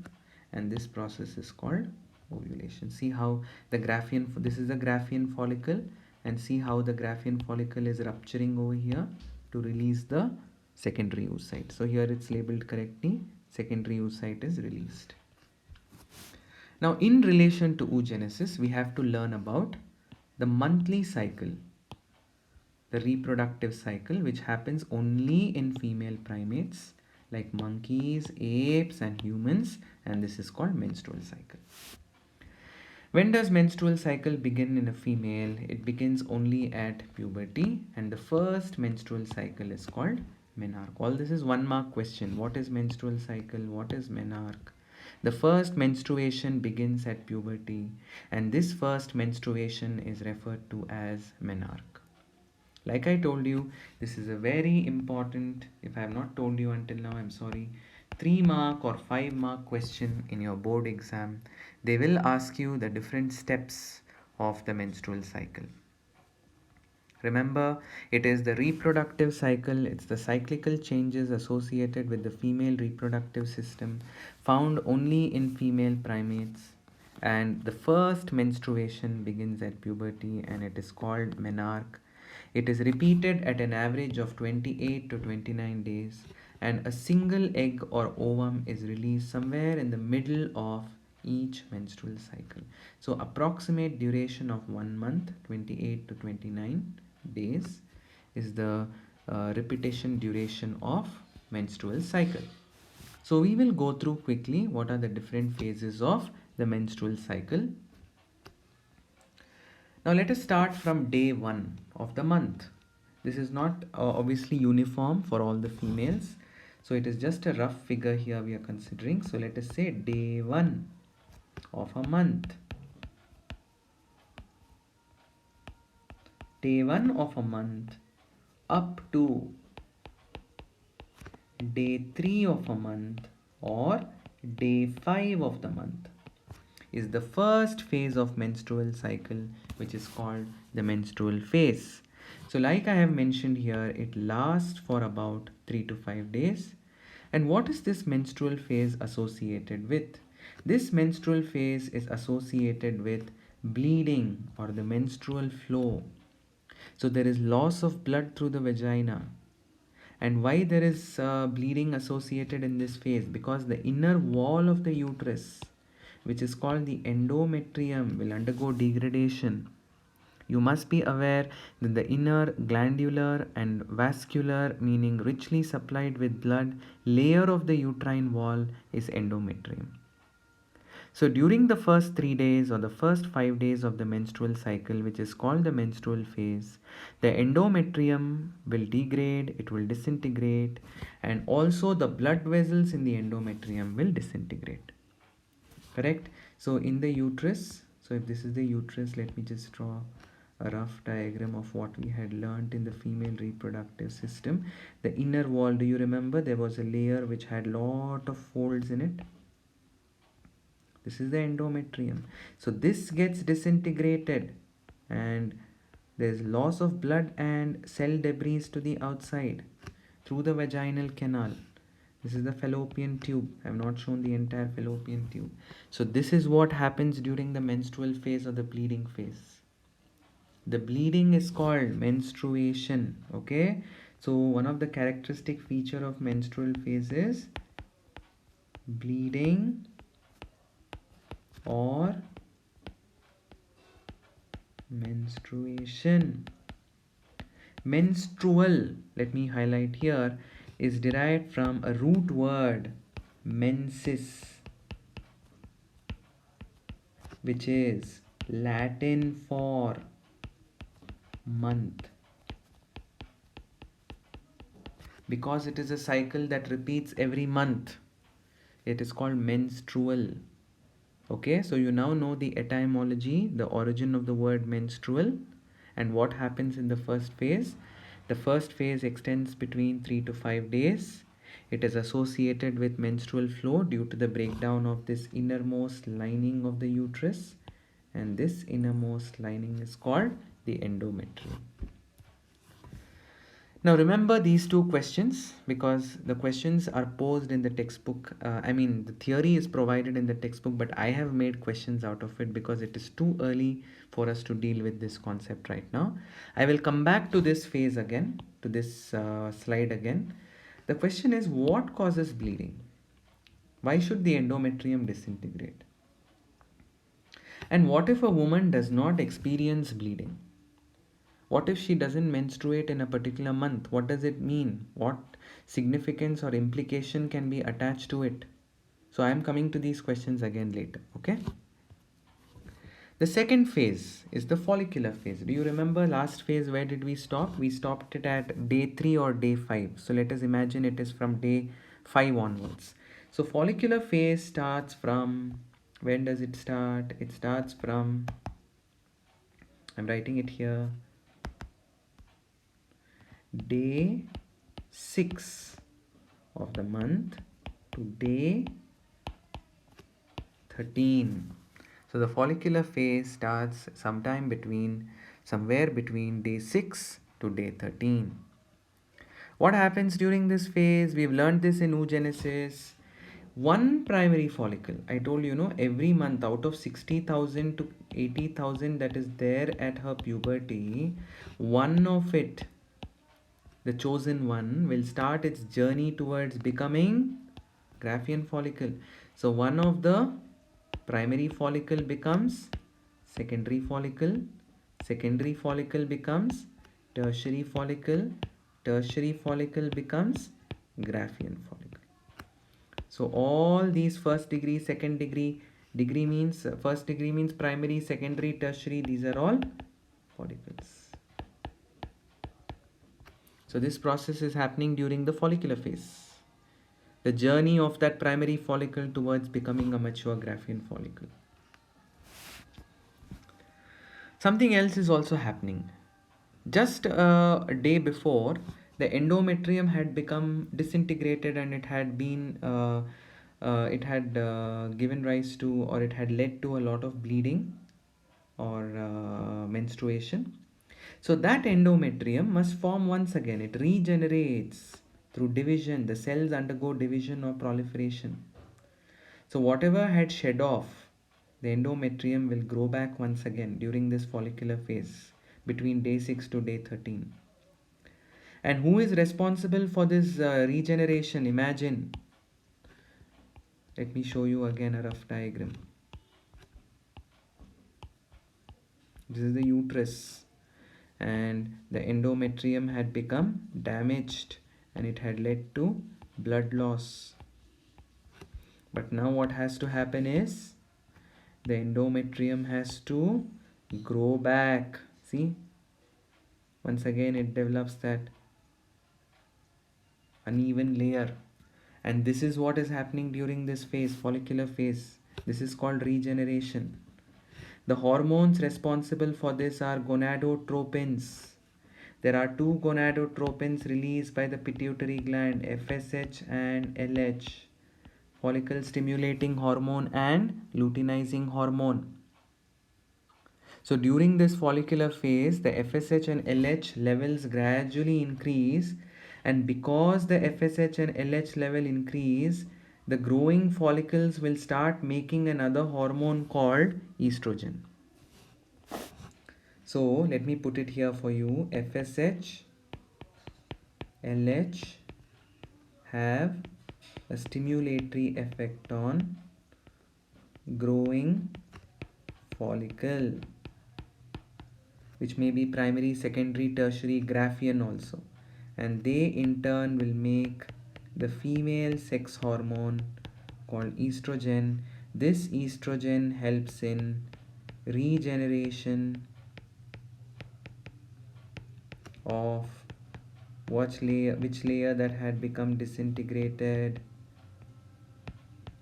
and this process is called ovulation. See how this is the Graafian follicle, and see how the Graafian follicle is rupturing over here to release the secondary oocyte. So here it's labeled correctly, secondary oocyte is released. Now in relation to oogenesis, we have to learn about the monthly cycle, the reproductive cycle, which happens only in female primates like monkeys, apes and humans, and this is called menstrual cycle. When does menstrual cycle begin in a female? It begins only at puberty, and the first menstrual cycle is called menarche. All this is 1 mark question. What is menstrual cycle? What is menarche? The first menstruation begins at puberty, and this first menstruation is referred to as menarche. Like I told you, this is a very important, if I have not told you until now, I'm sorry, 3 mark or 5 mark question in your board exam. They will ask you the different steps of the menstrual cycle. Remember, it is the reproductive cycle, it's the cyclical changes associated with the female reproductive system found only in female primates. And the first menstruation begins at puberty and it is called menarche. It is repeated at an average of 28 to 29 days, and a single egg or ovum is released somewhere in the middle of each menstrual cycle. So approximate duration of 1 month, 28 to 29 days, is the repetition duration of menstrual cycle. So we will go through quickly what are the different phases of the menstrual cycle. Now let us start from day 1 of the month. This is not obviously uniform for all the females. So it is just a rough figure here we are considering. So let us say day 1 of a month. Day 1 of a month up to day 3 of a month or day 5 of the month is the first phase of menstrual cycle, which is called the menstrual phase. So like I have mentioned here, it lasts for about 3 to 5 days. And what is this menstrual phase associated with? This menstrual phase is associated with bleeding or the menstrual flow. So there is loss of blood through the vagina. And why there is bleeding associated in this phase? Because the inner wall of the uterus, which is called the endometrium, will undergo degradation. You must be aware that the inner glandular and vascular, meaning richly supplied with blood, layer of the uterine wall is endometrium. So during the first 3 days or the first 5 days of the menstrual cycle, which is called the menstrual phase, the endometrium will degrade, it will disintegrate, and also the blood vessels in the endometrium will disintegrate. Correct? So in the uterus, so if this is the uterus, let me just draw a rough diagram of what we had learned in the female reproductive system. The inner wall, do you remember there was a layer which had lot of folds in it? This is the endometrium. So this gets disintegrated and there's loss of blood and cell debris to the outside through the vaginal canal. This is the fallopian tube. I have not shown the entire fallopian tube. So this is what happens during the menstrual phase or the bleeding phase. The bleeding is called menstruation. Okay. So one of the characteristic feature of menstrual phase is bleeding or menstruation. Menstrual, let me highlight here, is derived from a root word mensis, which is Latin for month. Because it is a cycle that repeats every month, it is called menstrual. Okay, so you now know the etymology, the origin of the word menstrual, and what happens in the first phase. The first phase extends between 3 to 5 days. It is associated with menstrual flow due to the breakdown of this innermost lining of the uterus, and this innermost lining is called the endometrium. Now remember these two questions because the questions are posed in the textbook. The theory is provided in the textbook, but I have made questions out of it because it is too early for us to deal with this concept right now. I will come back to this phase again, to this slide again. The question is, what causes bleeding? Why should the endometrium disintegrate? And what if a woman does not experience bleeding? What if she doesn't menstruate in a particular month? What does it mean? What significance or implication can be attached to it? So I am coming to these questions again later. Okay. The second phase is the follicular phase. Do you remember last phase? Where did we stop? We stopped it at day 3 or day 5. So let us imagine it is from day 5 onwards. So follicular phase starts from, when does it start? It starts from, I'm writing it here, day 6 of the month to day 13. So the follicular phase starts somewhere between day 6 to day 13. What happens during this phase? We've learned this in Oogenesis. One primary follicle, I told you, every month out of 60,000 to 80,000 that is there at her puberty, one of it, the chosen one, will start its journey towards becoming Graafian follicle. So one of the primary follicle becomes secondary follicle, secondary follicle becomes tertiary follicle, tertiary follicle becomes Graafian follicle. So all these first degree, second degree, degree means first degree means primary, secondary, tertiary, these are all follicles. So this process is happening during the follicular phase. The journey of that primary follicle towards becoming a mature Graafian follicle. Something else is also happening. Just a day before, the endometrium had become disintegrated and it had given rise to, or it had led to a lot of bleeding or menstruation. So that endometrium must form once again. It regenerates through division. The cells undergo division or proliferation. So whatever had shed off, the endometrium will grow back once again during this follicular phase between day 6 to day 13. And who is responsible for this regeneration? Imagine. Let me show you again a rough diagram. This is the uterus, and the endometrium had become damaged and it had led to blood loss. But now what has to happen is the endometrium has to grow back. See, once again it develops that uneven layer, and this is what is happening during this phase, follicular phase. This is called regeneration. The hormones responsible for this are gonadotropins. There are two gonadotropins released by the pituitary gland, FSH and LH, follicle stimulating hormone and luteinizing hormone. So during this follicular phase, the FSH and LH levels gradually increase, and because the FSH and LH level increase, the growing follicles will start making another hormone called estrogen. So let me put it here for you. FSH, LH have a stimulatory effect on growing follicle, which may be primary, secondary, tertiary, Graafian also, and they in turn will make the female sex hormone called estrogen. This estrogen helps in regeneration of which layer that had become disintegrated,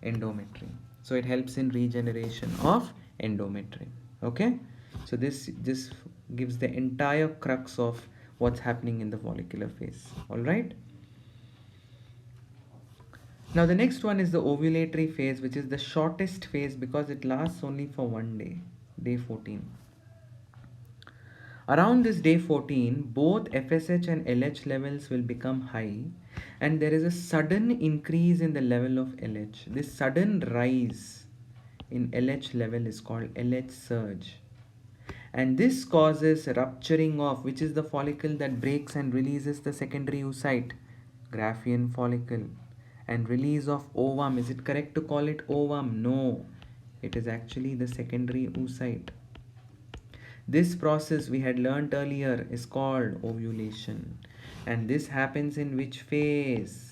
endometrium. So it helps in regeneration of endometrium. Okay, so this gives the entire crux of what's happening in the follicular phase. All right, now the next one is the ovulatory phase, which is the shortest phase because it lasts only for one day, day 14. Around this day 14, both FSH and LH levels will become high, and there is a sudden increase in the level of LH. This sudden rise in LH level is called LH surge. And this causes rupturing of, which is the follicle that breaks and releases the secondary oocyte, Graafian follicle, and release of ovum. Is it correct to call it ovum? No, it is actually the secondary oocyte. This process we had learnt earlier is called ovulation, and this happens in which phase?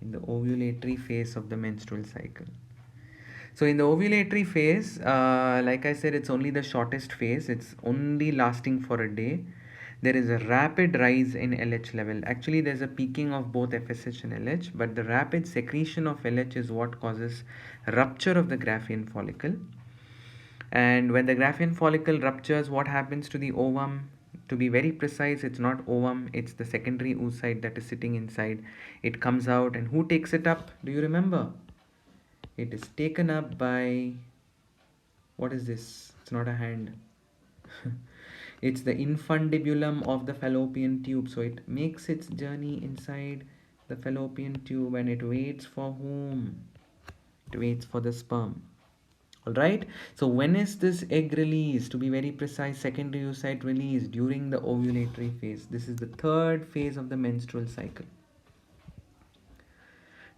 In the ovulatory phase of the menstrual cycle. So in the ovulatory phase, like I said, it's only the shortest phase. It's only lasting for a day. There is a rapid rise in LH level. Actually, there's a peaking of both FSH and LH, but the rapid secretion of LH is what causes rupture of the Graafian follicle. And when the Graafian follicle ruptures, what happens to the ovum? To be very precise, it's not ovum, it's the secondary oocyte that is sitting inside. It comes out, and who takes it up? Do you remember? It is taken up by, what is this? It's not a hand. It's the infundibulum of the fallopian tube. So it makes its journey inside the fallopian tube, and it waits for whom? It waits for the sperm. Alright, so when is this egg released? To be very precise, secondary oocyte release during the ovulatory phase. This is the third phase of the menstrual cycle.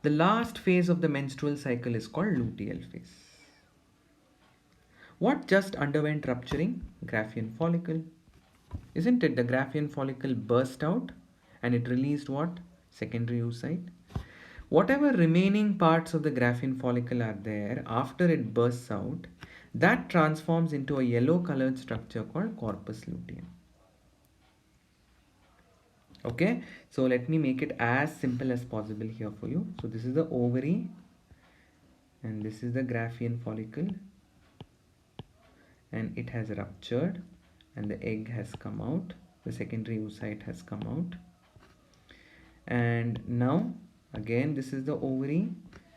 The last phase of the menstrual cycle is called luteal phase. What just underwent rupturing? Graafian follicle. Isn't it? The Graafian follicle burst out and it released what? Secondary oocyte. Whatever remaining parts of the Graafian follicle are there after it bursts out, that transforms into a yellow colored structure called corpus luteum. Okay, so let me make it as simple as possible here for you. So this is the ovary and this is the Graafian follicle, and it has ruptured and the egg has come out, the secondary oocyte has come out. And now again this is the ovary,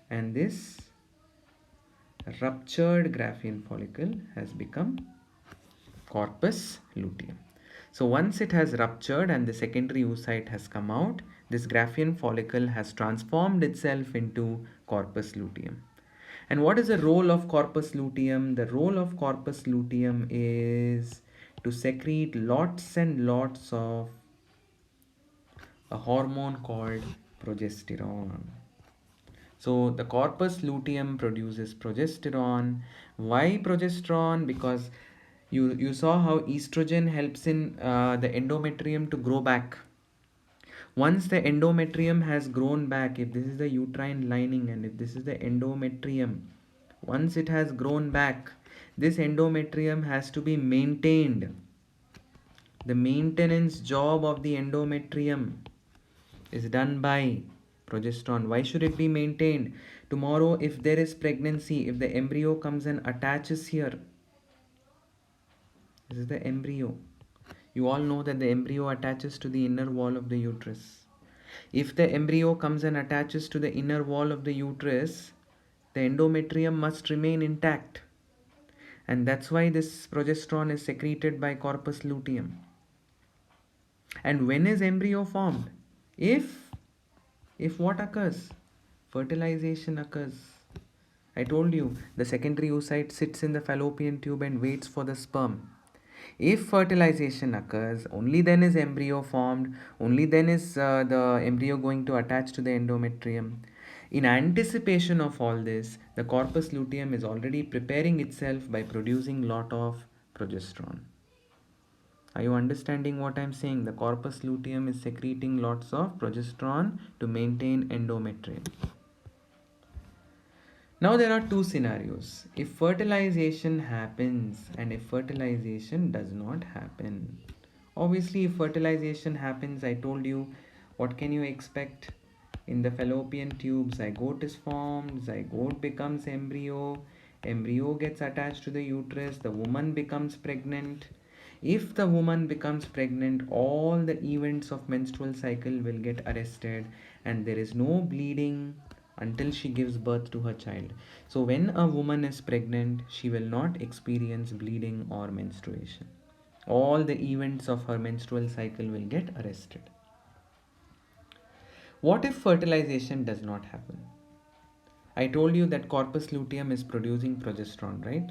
and this ruptured Graafian follicle has become corpus luteum. So once it has ruptured and the secondary oocyte has come out, this Graafian follicle has transformed itself into corpus luteum. And what is the role of corpus luteum? The role of corpus luteum is to secrete lots and lots of a hormone called progesterone. So the corpus luteum produces progesterone. Why progesterone? Because you saw how estrogen helps in the endometrium to grow back. Once the endometrium has grown back, if this is the uterine lining and if this is the endometrium, once it has grown back, this endometrium has to be maintained. The maintenance job of the endometrium is done by progesterone. Why should it be maintained? Tomorrow, if there is pregnancy, if the embryo comes and attaches here, this is the embryo. You all know that the embryo attaches to the inner wall of the uterus. If the embryo comes and attaches to the inner wall of the uterus, the endometrium must remain intact. And that's why this progesterone is secreted by corpus luteum. And when is embryo formed? If what occurs? Fertilization occurs. I told you the secondary oocyte sits in the fallopian tube and waits for the sperm. If fertilization occurs, only then is embryo formed, only then is the embryo going to attach to the endometrium. In anticipation of all this, the corpus luteum is already preparing itself by producing lot of progesterone. Are you understanding what I'm saying? The corpus luteum is secreting lots of progesterone to maintain endometrium. Now there are two scenarios. If fertilization happens and if fertilization does not happen. Obviously, if fertilization happens, I told you, what can you expect? In the fallopian tube, zygote is formed, zygote becomes embryo, embryo gets attached to the uterus, the woman becomes pregnant. If the woman becomes pregnant, all the events of menstrual cycle will get arrested and there is no bleeding until she gives birth to her child. So when a woman is pregnant, she will not experience bleeding or menstruation. All the events of her menstrual cycle will get arrested. What if fertilization does not happen? I told you that corpus luteum is producing progesterone, right?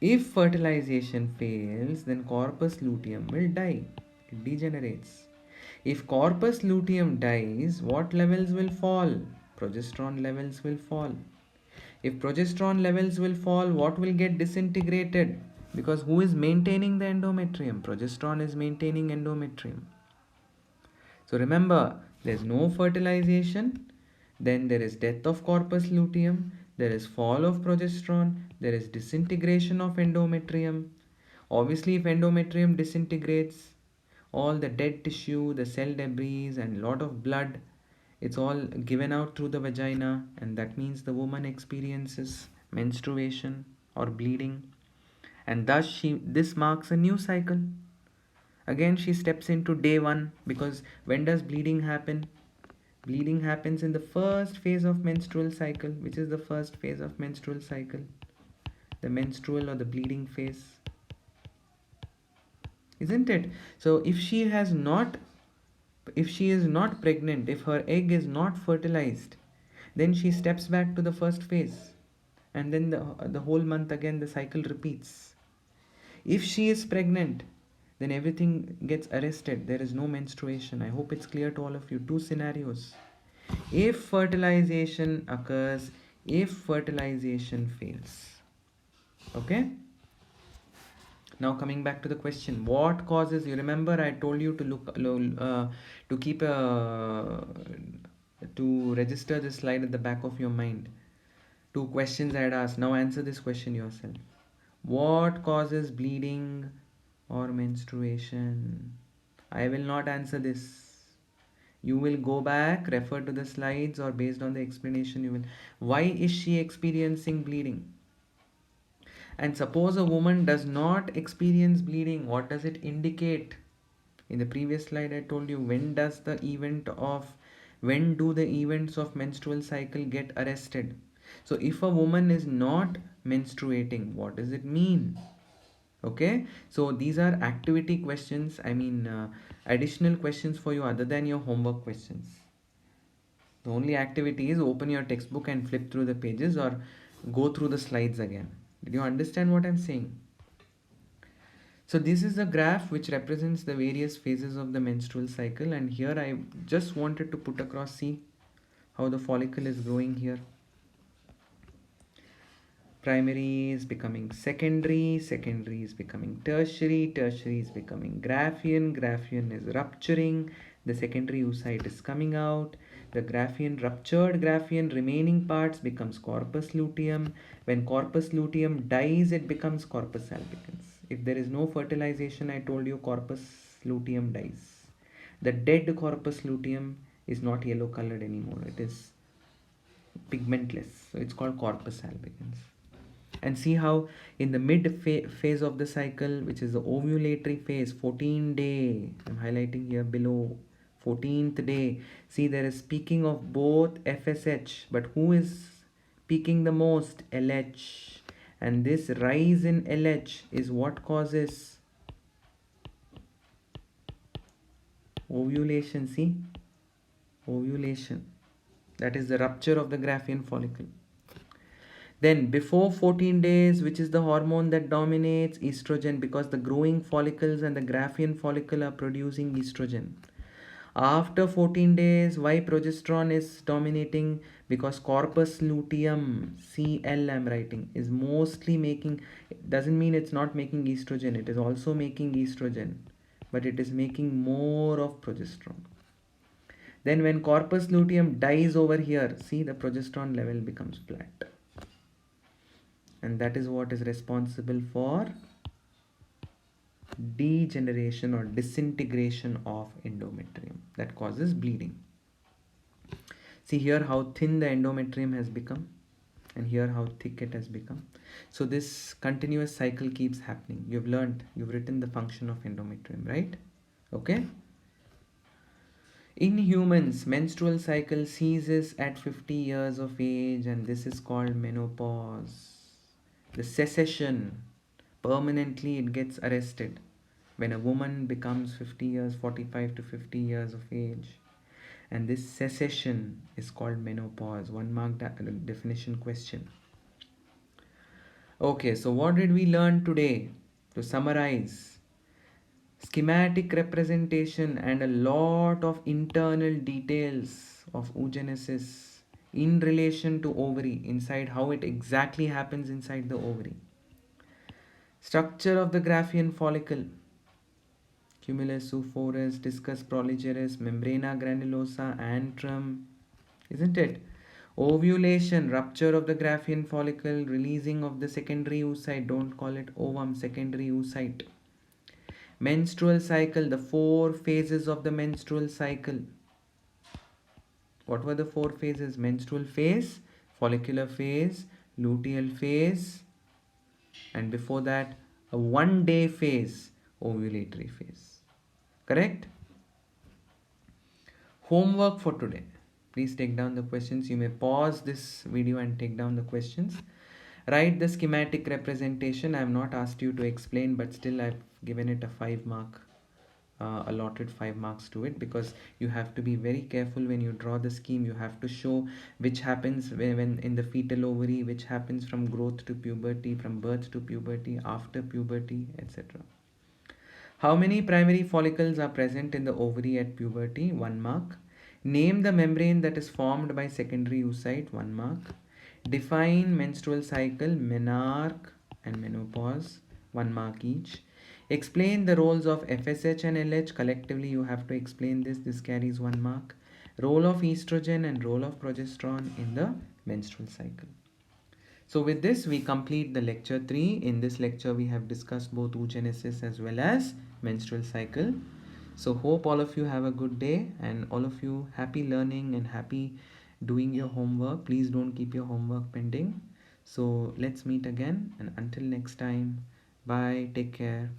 If fertilization fails, then corpus luteum will die. It degenerates. If corpus luteum dies, what levels will fall? Progesterone levels will fall. If progesterone levels will fall, what will get disintegrated? Because who is maintaining the endometrium? Progesterone is maintaining endometrium. So remember, there's no fertilization, then there is death of corpus luteum, there is fall of progesterone, there is disintegration of endometrium. Obviously, if endometrium disintegrates, all the dead tissue, the cell debris, and lot of blood, it's all given out through the vagina, and that means the woman experiences menstruation or bleeding, and thus this marks a new cycle. Again, she steps into day one, because when does bleeding happen? Bleeding happens in the first phase of menstrual cycle. Which is the first phase of menstrual cycle? The menstrual or the bleeding phase, isn't it? So if she is not pregnant, if her egg is not fertilized, then she steps back to the first phase, and then the whole month again the cycle repeats. If she is pregnant, then everything gets arrested. There is no menstruation. I hope it's clear to all of you. Two scenarios. If fertilization occurs, if fertilization fails. Okay? Now coming back to the question, what causes, you remember I told you to to keep to register this slide at the back of your mind. Two questions I had asked. Now answer this question yourself. What causes bleeding or menstruation? I will not answer this. You will go back, refer to the slides, or based on the explanation you will. Why is she experiencing bleeding? And suppose a woman does not experience bleeding, what does it indicate? In the previous slide I told you, when do the events of menstrual cycle get arrested? So if a woman is not menstruating, what does it mean? Okay, so these are activity questions, additional questions for you other than your homework questions. The only activity is open your textbook and flip through the pages or go through the slides again. Did you understand what I'm saying? So this is a graph which represents the various phases of the menstrual cycle, and here I just wanted to put across, see how the follicle is growing here. Primary is becoming secondary, secondary is becoming tertiary, tertiary is becoming Graafian, Graafian is rupturing, the secondary oocyte is coming out, the Graafian ruptured Graafian remaining parts becomes corpus luteum. When corpus luteum dies, it becomes corpus albicans. If there is no fertilization, I told you corpus luteum dies. The dead corpus luteum is not yellow colored anymore, it is pigmentless, so it's called corpus albicans. And see how in the phase of the cycle, which is the ovulatory phase, 14 day, I'm highlighting here below, 14th day, see there is peaking of both FSH, but who is peaking the most? LH. And this rise in LH is what causes ovulation. See, ovulation, that is the rupture of the Graafian follicle. Then before 14 days, which is the hormone that dominates? Estrogen, because the growing follicles and the Graafian follicle are producing estrogen. After 14 days, why progesterone is dominating? Because corpus luteum, Cl I'm writing, is mostly making, it doesn't mean it's not making estrogen, it is also making estrogen, but it is making more of progesterone. Then when corpus luteum dies over here, see the progesterone level becomes flat. And that is what is responsible for degeneration or disintegration of endometrium, that causes bleeding. See here how thin the endometrium has become, and here how thick it has become. So this continuous cycle keeps happening. You've learned, you've written the function of endometrium, right? Okay. In humans, menstrual cycle ceases at 50 years of age, and this is called menopause. The cessation, permanently it gets arrested when a woman becomes 50 years, 45 to 50 years of age. And this cessation is called menopause. 1 mark definition question. Okay, so what did we learn today? To summarize, schematic representation and a lot of internal details of oogenesis in relation to ovary, inside how it exactly happens inside the ovary. Structure of the Graafian follicle, cumulus, oophorus, discus proligerus, membrana granulosa, antrum, isn't it? Ovulation, rupture of the Graafian follicle, releasing of the secondary oocyte, don't call it ovum, secondary oocyte. Menstrual cycle, the 4 phases of the menstrual cycle. What were the 4 phases? Menstrual phase, follicular phase, luteal phase, and before that a 1-day phase, ovulatory phase. Correct? Homework for today. Please take down the questions. You may pause this video and take down the questions. Write the schematic representation. I have not asked you to explain, but still I've given it a 5 mark, allotted 5 marks to it, because you have to be very careful when you draw the scheme. You have to show which happens when in the fetal ovary, which happens from growth to puberty, from birth to puberty, after puberty, etc. How many primary follicles are present in the ovary at puberty? 1 mark. Name the membrane that is formed by secondary oocyte. 1 mark. Define menstrual cycle, menarche and menopause. 1 mark each. Explain the roles of FSH and LH. Collectively you have to explain this. This carries 1 mark. Role of estrogen and role of progesterone in the menstrual cycle. So with this we complete the lecture 3. In this lecture we have discussed both oogenesis as well as menstrual cycle. So hope all of you have a good day, and all of you happy learning and happy doing your homework. Please don't keep your homework pending. So let's meet again, and until next time, bye, take care.